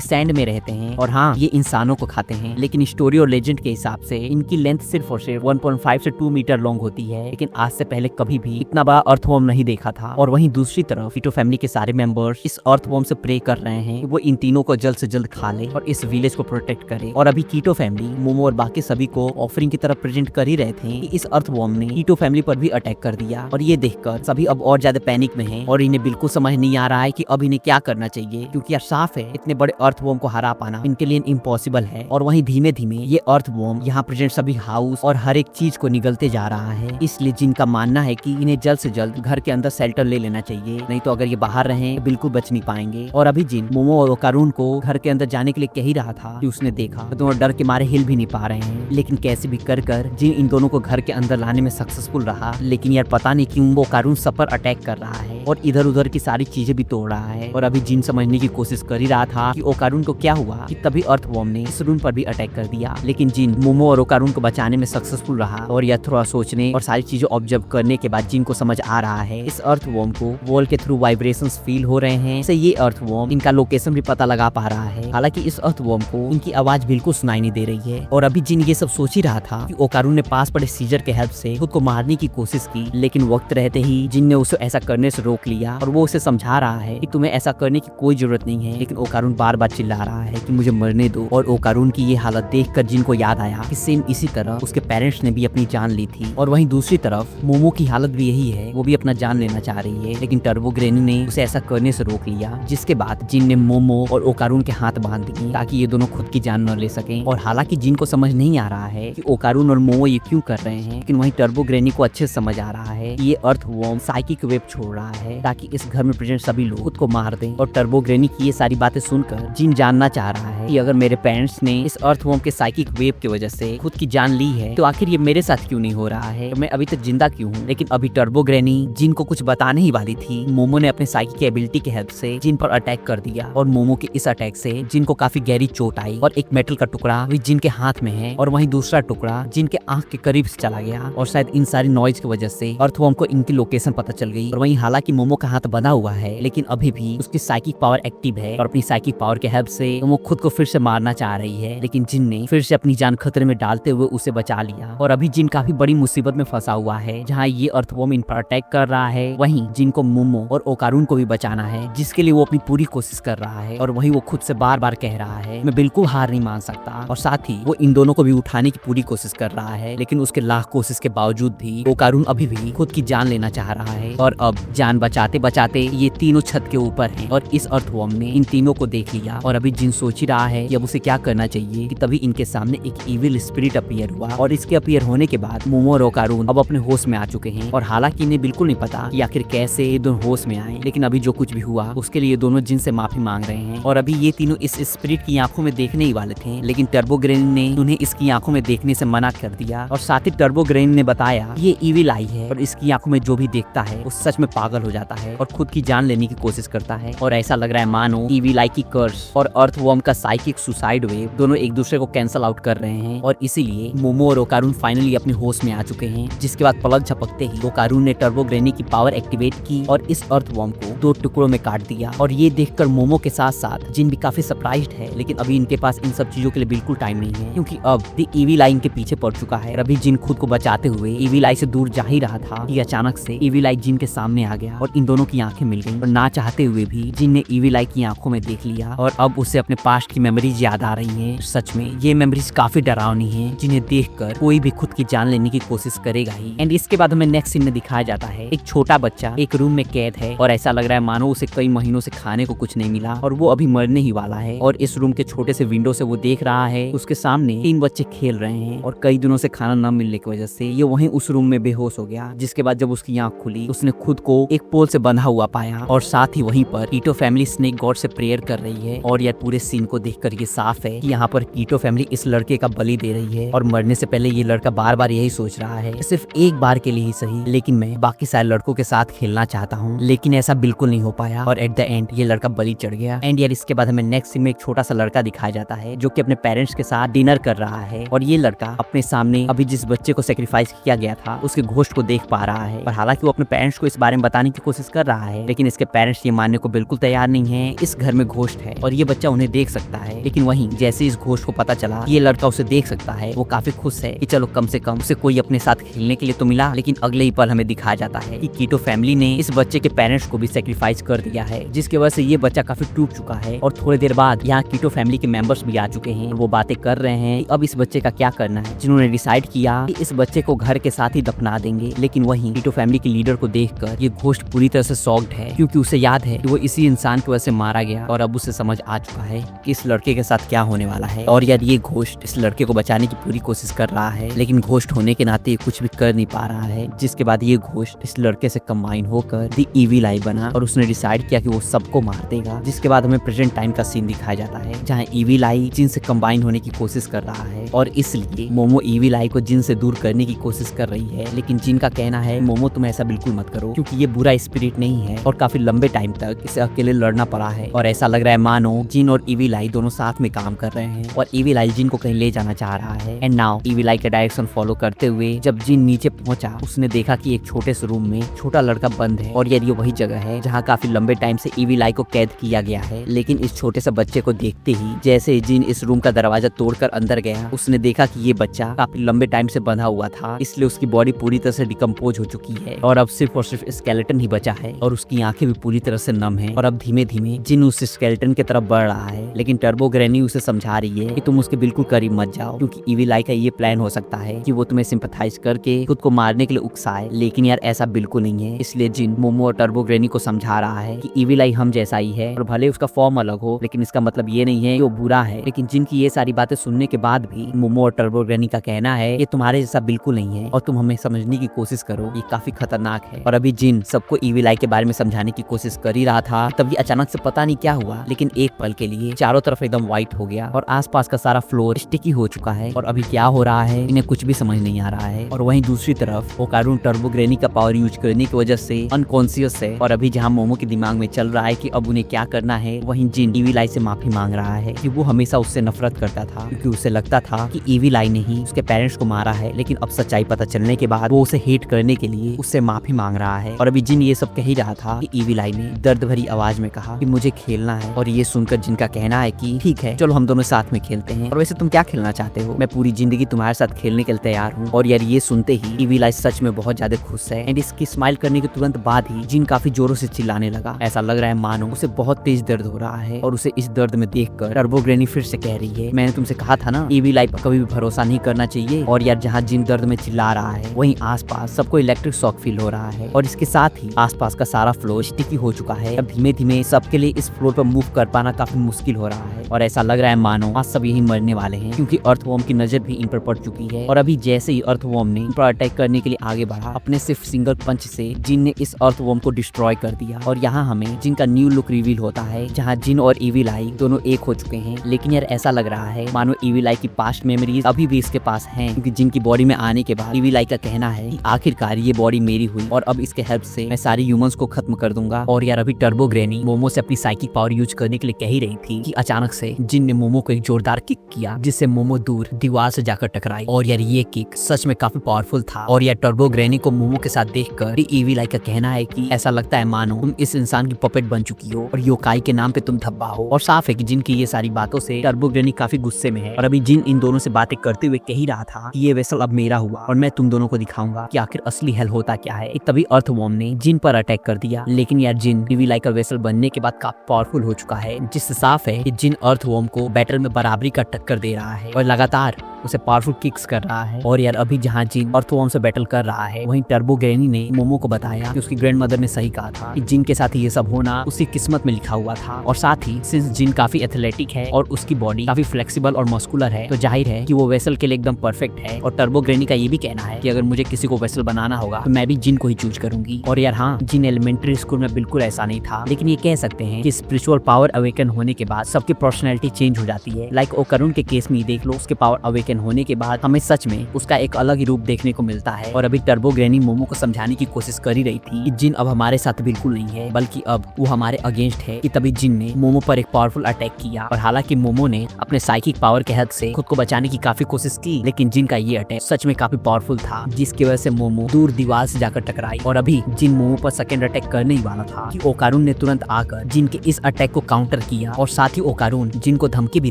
सैंड में रहते हैं और हाँ ये इंसानों को खाते हैं, लेकिन स्टोरी और लेजेंड के हिसाब से इनकी लेंथ सिर्फ और सिर्फ 1.5 से 2 मीटर लॉन्ग होती है। लेकिन आज से पहले कभी भी इतना बड़ा अर्थवॉर्म नहीं देखा था। और वहीं दूसरी तरफ कीटो फैमिली के सारे मेंबर्स इस अर्थवॉर्म से प्रे कर रहे हैं कि वो इन तीनों को जल्द से जल्द खा ले और इस विलेज को प्रोटेक्ट करे। और अभी कीटो फैमिली मोमो और बाकी सभी को ऑफरिंग की तरह प्रेजेंट कर ही रहे थे कि इस अर्थवॉर्म ने कीटो फैमिली पर भी अटैक कर दिया। और ये देखकर सभी अब और ज्यादा पैनिक में हैं और इन्हें बिल्कुल समझ नहीं आ रहा है कि अब इन्हें क्या करना चाहिए, क्योंकि यार साफ है इतने बड़े अर्थवॉर्म को हरा पाना इनके लिए इम्पॉसिबल है। और वहीं धीमे धीमे ये अर्थवॉर्म यहाँ प्रेजेंट सभी हाउस और हर एक चीज को निगलते जा रहा है। इसलिए जिनका मानना है कि इन्हें जल्द से जल्द घर के अंदर शेल्टर ले लेना चाहिए, नहीं तो अगर ये बाहर रहे बिल्कुल बच नहीं पाएंगे। और अभी जिन मोमो और कारून को घर के अंदर जाने के लिए कह ही रहा था कि उसने देखा तो दोनों डर के मारे हिल भी नहीं पा रहे हैं। लेकिन कैसे भी कर जिन इन दोनों को घर के अंदर लाने में सक्सेसफुल रहा। लेकिन यार पता नहीं क्यों वो कारून सब पर अटैक कर रहा है और इधर उधर की सारी चीजें भी तोड़ रहा है। और अभी जिन समझने की कोशिश कर ही रहा था कि ओकारून को क्या हुआ कि तभी अर्थवॉर्म ने इस रूम पर भी अटैक कर दिया। लेकिन जिन मोमो और ओकारून को बचाने में सक्सेसफुल रहा और यह थोड़ा सोचने और सारी चीजें ऑब्जर्व करने के बाद जिन को समझ आ रहा है इस अर्थवॉर्म को वॉल के थ्रू वाइब्रेशंस फील हो रहे हैं। इससे ये अर्थवॉर्म इनका लोकेशन भी पता लगा पा रहा है। हालांकि इस अर्थवॉर्म को इनकी आवाज बिल्कुल सुनाई नहीं दे रही है। और अभी जिन ये सब सोच ही रहा था कि ओकारून ने पास पड़े सीजर के हेल्प से खुद को मारने की कोशिश की, लेकिन वक्त रहते ही जिन ने उसे ऐसा करने से रोक लिया और वो उसे समझा रहा है कि तुम्हें ऐसा करने की कोई जरूरत नहीं है। लेकिन ओकारून बार बार चिल्ला रहा है कि मुझे मरने दो। और ओकारून की ये हालत देखकर जिन को याद आया कि सेम इसी तरह उसके पेरेंट्स ने भी अपनी जान ली थी। और वहीं दूसरी तरफ मोमो की हालत भी यही है, वो भी अपना जान लेना चाह रही है, लेकिन टर्बो ग्रेनी ने उसे ऐसा करने से रोक लिया। जिसके बाद जिन ने मोमो और ओकारून के हाथ बांध दिए ताकि ये दोनों खुद की जान न ले सकें। और हालांकि जिन को समझ नहीं आ रहा है कि ओकारून और मोमो ये क्यों कर रहे हैं, लेकिन वहीं टर्बो ग्रेनी को अच्छे से समझ आ रहा है ये अर्थवॉर्म साइकिक वेब छोड़ रहा है ताकि इस घर में प्रेजेंट सभी लोग खुद को मार दें। और टर्बो ग्रेनी की ये सारी बातें सुनकर जिन जानना चाह रहा है कि अगर मेरे पेरेंट्स ने इस अर्थवॉर्म के साइकिक वेब की वजह से खुद की जान ली है तो आखिर ये मेरे साथ क्यों नहीं हो रहा है, तो मैं अभी तक जिंदा क्यों हूँ। लेकिन अभी टर्बो ग्रेनी जिन को कुछ बताने ही वाली थी, मोमो ने अपने साइकिक एबिलिटी की हेल्प से जिन पर अटैक कर दिया। और मोमो के इस अटैक से जिन को काफी गहरी चोट आई और एक मेटल का टुकड़ा भी जिन के हाथ में है और वहीं दूसरा टुकड़ा जिन के आंख के करीब से चला गया। और शायद इन सारी नॉइज की वजह से अर्थवॉर्म को इनकी लोकेशन पता चल गई। और वहीं हालांकि मोमो का हाथ बंधा हुआ है, लेकिन अभी भी उसकी साइकिक पावर एक्टिव है और अपनी साइकिक पावर के हेल्प से वो खुद को फिर से मारना चाह रही है। लेकिन जिन ने फिर से अपनी जान खतरे में डालते हुए उसे बचा लिया। और अभी जिन काफी बड़ी मुसीबत में फंसा हुआ है, जहाँ ये अर्थवॉर्म इन पर अटैक कर रहा है। वहीं जिन को मोमो और ओकारून को भी बचाना है, जिसके लिए वो अपनी पूरी कोशिश कर रहा है। और वहीं वो खुद से बार बार कह रहा है मैं बिल्कुल हार नहीं मान सकता। और साथ ही वो इन दोनों को भी उठाने की पूरी कोशिश कर रहा है। लेकिन उसके लाख कोशिश के बावजूद भी ओकारून अभी भी खुद की जान लेना चाह रहा है। और अब जान बचाते बचाते ये तीनों छत के ऊपर हैं और इस अर्थवॉर्म ने इन तीनों को देख लिया। और अभी जिन सोच ही रहा है कि अब उसे क्या करना चाहिए कि तभी इनके सामने एक इविल स्पिरिट अपीयर हुआ। और इसके अपीयर होने के बाद मोमो और ओकारून अब अपने होश में आ चुके हैं। और हालांकि इन्हें बिल्कुल नहीं पता कि आखिर कैसे ये दोनों होश में आए, लेकिन अभी जो कुछ भी हुआ उसके लिए दोनों जिन से माफी मांग रहे हैं। और अभी ये तीनों इस स्पिरिट की आंखों में देखने ही वाले थे, लेकिन टर्बो ग्रेनी ने उन्हें इसकी आंखों में देखने से मना कर दिया। और साथ ही टर्बो ग्रेनी ने बताया ये इविल आई है और इसकी आंखों में जो भी देखता है वो सच में पागल हो जाता है और खुद की जान लेने की कोशिश करता है। और ऐसा लग रहा है मानो इविल आई की कर्स और अर्थवॉर्म का साइकिक सुसाइड वेव दोनों एक दूसरे को कैंसल आउट कर रहे हैं। और इसीलिए मोमो और ओकारून फाइनली अपने होश में आ चुके हैं। जिसके बाद पलक झपकते ही ओकारून ने टर्बो ग्रेनी की पावर एक्टिवेट की और इस अर्थवॉर्म को 2 टुकड़ों में काट दिया। और ये देखकर मोमो के साथ साथ जिन भी काफी सरप्राइज्ड है, लेकिन अभी इनके पास इन सब चीजों के लिए बिल्कुल टाइम नहीं है, क्योंकि अब द इविल आई इनके पीछे पड़ चुका है। अभी जिन खुद को बचाते हुए इविल आई से दूर जा ही रहा था कि अचानक से इविल आई जिन के सामने आ गया और इन दोनों की आंखें मिल गईं। और ना चाहते हुए भी जिन ने इविल आई की आंखों में देख लिया और अब उसे अपने पास्ट की मेमोरीज याद आ रही हैं। सच में ये मेमोरीज काफी डरावनी हैं, जिन्हें देखकर कोई भी खुद की जान लेने की कोशिश करेगा ही। एंड इसके बाद हमें नेक्स्ट सीन में दिखाया जाता है एक छोटा बच्चा एक रूम में कैद है और ऐसा लग रहा है मानो उसे कई महीनों से खाने को कुछ नहीं मिला और वो अभी मरने ही वाला है। और इस रूम के छोटे से विंडो से वो देख रहा है उसके सामने 3 बच्चे खेल रहे हैं और कई दिनों से खाना न मिलने की वजह से ये वहीं उस रूम में बेहोश हो गया। जिसके बाद जब उसकी आंख खुली उसने खुद को एक पोल से बंधा हुआ पाया और साथ ही वहीं पर कीटो फैमिली स्नेक गॉड से प्रेयर कर रही है। और यार पूरे सीन को देखकर ये साफ है कि यहाँ पर कीटो फैमिली इस लड़के का बलि दे रही है। और मरने से पहले ये लड़का बार बार यही सोच रहा है सिर्फ एक बार के लिए ही सही, लेकिन मैं बाकी सारे लड़कों के साथ खेलना चाहता हूँ। लेकिन ऐसा बिल्कुल नहीं हो पाया और एट द एंड ये लड़का बलि चढ़ गया। एंड यार इसके बाद हमें नेक्स्ट सीन में एक छोटा सा लड़का दिखाया जाता है जो कि अपने पेरेंट्स के साथ डिनर कर रहा है। और ये लड़का अपने सामने अभी जिस बच्चे को सेक्रीफाइस किया गया था उसके घोस्ट को देख पा रहा है। और हालांकि वो अपने पेरेंट्स को इस बारे में बताने की कोशिश कर रहा है, लेकिन इसके पेरेंट्स ये मानने को बिल्कुल बिल्कुल तैयार नहीं है, इस घर में घोस्ट है और ये बच्चा उन्हें देख सकता है। लेकिन वहीं जैसे इस घोस्ट को पता चला ये लड़का उसे देख सकता है, वो काफी खुश है कि चलो कम से कम उसे कोई अपने साथ खेलने के लिए तो मिला। लेकिन अगले ही पल हमें दिखाया जाता है कि कीटो फैमिली ने इस बच्चे के पेरेंट्स को भी सेक्रीफाइस कर दिया है, जिसकी वजह से ये बच्चा काफी टूट चुका है। और थोड़ी देर बाद यहाँ कीटो फैमिली के मेंबर्स भी आ चुके हैं, वो बातें कर रहे हैं अब इस बच्चे का क्या करना है। जिन्होंने डिसाइड किया कि इस बच्चे को घर के साथ ही दफना देंगे। लेकिन वहीं कीटो फैमिली के लीडर को देखकर ये घोस्ट पूरी तरह से शॉक्ड है, क्योंकि उसे याद है कि वो इसी इंसान की वजह से मारा गया और अब उसे समझ आ चुका है कि इस लड़के के साथ क्या होने वाला है। और यार ये घोस्ट इस लड़के को बचाने की पूरी कोशिश कर रहा है, लेकिन घोस्ट होने के नाते कुछ भी कर नहीं पा रहा है। जिसके बाद ये घोस्ट इस लड़के से कंबाइन होकर द इविल आई बना और उसने डिसाइड किया कि वो सबको मार देगा। जिसके बाद हमें प्रेजेंट टाइम का सीन दिखाया जाता है, जहाँ इविल आई जिन से कंबाइन होने की कोशिश कर रहा है और इसलिए मोमो इविल आई को जिन से दूर करने की कोशिश कर रही है। लेकिन जिन का कहना है मोमो तुम ऐसा बिल्कुल मत करो, क्योंकि ये बुरा स्पिरिट नहीं है और काफी लंबे टाइम तक इसे अकेले लड़ना पड़ा है। और ऐसा लग रहा है मानो जिन और इविल आई दोनों साथ में काम कर रहे हैं और इविल आई जिन को कहीं ले जाना चाह रहा है। एंड नाउ इविल आई का डायरेक्शन फॉलो करते हुए जब जिन नीचे पहुंचा, उसने देखा कि एक छोटे से रूम में छोटा लड़का बंद है और ये वही जगह है जहाँ काफी लंबे टाइम से इविल आई को कैद किया गया है। लेकिन इस छोटे से बच्चे को देखते ही जैसे जिन इस रूम का दरवाजा तोड़कर अंदर गया, उसने देखा कि ये बच्चा काफी लंबे टाइम से बंधा हुआ था, इसलिए उसकी बॉडी पूरी तरह से डिकम्पोज हो चुकी है और अब सिर्फ और सिर्फ स्केलेटन ही बचा है और उसकी आंखें भी पूरी तरह से नम है। और अब धीमे धीमे जिन उस स्केलेटन की तरफ बढ़ रहा है, लेकिन टर्बो ग्रैनी उसे समझा रही है कि तुम उसके बिल्कुल करीब मत जाओ, क्योंकि इविल आई का ये प्लान हो सकता है कि वो तुम्हें सिंपैथाइज करके खुद को मारने के लिए उकसाए। लेकिन यार ऐसा बिल्कुल नहीं है, इसलिए जिन मोमो और टर्बो ग्रैनी को समझा रहा है कि इविल आई हम जैसा ही है और भले उसका फॉर्म अलग हो, लेकिन इसका मतलब ये नहीं है कि वो बुरा है। लेकिन जिन की ये सारी बातें सुनने के बाद भी मोमो और टर्बो ग्रैनी का कहना है ये तुम्हारे जैसा बिल्कुल नहीं है और तुम हमें समझने की कोशिश करो, ये काफी खतरनाक है। और अभी जिन सबको इविल आई के बारे में समझाने की कोशिश कर ही रहा था, तभी अचानक से पता नहीं क्या हुआ, लेकिन एक पल के लिए चारों तरफ एकदम व्हाइट हो गया और आसपास का सारा फ्लोर स्टिकी हो चुका है और अभी क्या हो रहा है इन्हें कुछ भी समझ नहीं आ रहा है। और वहीं दूसरी तरफ वो कार्टून टर्बो ग्रैनी का पावर यूज करने की वजह से अनकॉन्शियस है और अभी जहाँ मोमो के दिमाग में चल रहा है कि अब उन्हें क्या करना है, वहीं जिन इविल आई से माफी मांग रहा है कि वो हमेशा उससे नफरत करता था, क्योंकि उसे लगता था कि इविल आई ने ही उसके पेरेंट्स को मारा है। लेकिन अब सच्चाई पता चलने के बाद वो उसे हेट करने के लिए उससे माफी मांग रहा है। और अभी जिन ये सब कह ही रहा था कि इविल आई ने दर्द भरी आवाज में कहा कि मुझे खेलना है। और ये सुनकर जिनका कहना है कि ठीक है चलो हम दोनों साथ में खेलते हैं, और वैसे तुम क्या खेलना चाहते हो, मैं पूरी जिंदगी तुम्हारे साथ खेलने के लिए तैयार हूँ। और यार ये सुनते ही इविल आई सच में बहुत ज्यादा खुश है एंड इसकी स्माइल करने के तुरंत बाद ही जिन काफी जोरों से चिल्लाने लगा। ऐसा लग रहा है मानो उसे बहुत तेज दर्द हो रहा है और उसे इस दर्द में देखकर टर्बो ग्रैनी फिर से कह रही है मैंने तुमसे कहा था ना इविल आई पर कभी भी भरोसा नहीं करना चाहिए। और यार जहाँ जिन दर्द में चिल्ला रहा है वहीं आसपास सबको इलेक्ट्रिक शॉक फील हो रहा है और इसके साथ ही आसपास का सारा फ्लोर स्टिकी हो चुका है। अब धीमे धीमे सबके लिए इस फ्लोर पर मूव कर पाना काफी मुश्किल हो रहा है और ऐसा लग रहा है मानो आज सब यही मरने वाले हैं, क्योंकि अर्थवॉर्म की नजर भी इन पर पड़ चुकी है। और अभी जैसे ही अर्थवॉर्म ने इन पर अटैक करने के लिए आगे बढ़ा, अपने सिर्फ सिंगल पंच से जिन ने इस अर्थवॉर्म को डिस्ट्रॉय कर दिया। और यहाँ हमें जिन का न्यू लुक रिवील होता है, जहाँ जिन और इविल आई दोनों एक हो चुके हैं। लेकिन यार ऐसा लग रहा है मानो इविल आई की पास्ट मेमोरीज अभी भी इसके पास हैं, क्योंकि जिन की बॉडी में आने के बाद इविल आई का कहना है कि आखिरकार ये बॉडी मेरी हुई और अब इसके हेल्प से मैं सारी ह्यूमंस को खत्म कर दूंगा। और यार अभी टर्बो ग्रैनी मोमो से अपनी साइकिक पावर यूज करने के लिए कह ही रही थी कि अचानक से जिन ने मोमो को एक जोरदार किक किया, जिससे मोमो दूर दीवार से जाकर टकराई। और यार ये किक सच में काफी पावरफुल था। और यार टर्बो ग्रैनी को मोमो के साथ देखकर इविल आई का कहना है कि ऐसा लगता है मानो तुम इस इंसान की पपेट बन चुकी हो और योकाई के नाम पे तुम धब्बा हो। और साफ है कि जिन की ये सारी बातों से टर्बो ग्रैनी काफी गुस्से में है और अभी जिन इन दोनों से बातें करते हुए कह ही रहा था कि ये वेसल अब मेरा हुआ और मैं तुम दोनों को दिखाऊंगा कि आखिर असली हेल होता क्या है। तभी अर्थवॉर्म ने जिन पर अटैक कर दिया। लेकिन यार जिन इविल आई का वेसल बनने के बाद काफी पावरफुल हो चुका है, जिससे साफ है कि जिन अर्थवॉर्म को बैटल में बराबरी का टक्कर दे रहा है और लगातार उसे पावरफुल किक्स कर रहा है। और यार अभी जहाँ जिन अर्थवॉर्म से बैटल कर रहा है, वहीं टर्बो ग्रैनी ने मोमो को बताया कि उसकी ग्रैंडमदर ने सही कहा था कि जिन के साथ ये सब होना उसकी किस्मत में लिखा हुआ था। और साथ ही सिंस जिन काफी एथलेटिक है और उसकी बॉडी काफी फ्लेक्सिबल और मस्कुलर है, तो जाहिर है कि वो वेसल के लिए एकदम परफेक्ट है। और टर्बो ग्रैनी का ये भी कहना है कि अगर मुझे किसी को वेसल बनाना होगा तो मैं भी जिन को ही चूज करूंगी। और यार हाँ, जिन एलिमेंट्री स्कूल में बिल्कुल ऐसा नहीं था, लेकिन ये कह सकते हैं कि स्पिरिचुअल पावर अवेकन होने के बाद सबकी पर्सनैलिटी चेंज हो जाती है। लाइक ओकरुन के केस में देख लो, उसके पावर अवेकन अवेकन होने के बाद हमें सच में उसका एक अलग ही रूप देखने को मिलता है। और अभी टर्बो ग्रैनी मोमो को समझाने की कोशिश कर ही रही थी कि जिन अब हमारे साथ बिल्कुल नहीं है, बल्कि अब वो हमारे अगेंस्ट है, कि तभी जिन ने मोमो पर एक पावरफुल अटैक किया। और हालांकि मोमो ने अपने साइकिक पावर के हेल्प से खुद को बचाने की काफी कोशिश की, लेकिन जिन का ये अटैक सच में काफी पावरफुल था, जिसकी वजह से मोमो दूर दीवार से जाकर टकराई। और अभी जिन मोमो पर सेकंड अटैक करने ही वाला था कि ओकारून ने तुरंत आकर जिन के इस अटैक को काउंटर किया। और साथ ही ओकारून जिन को धमकी भी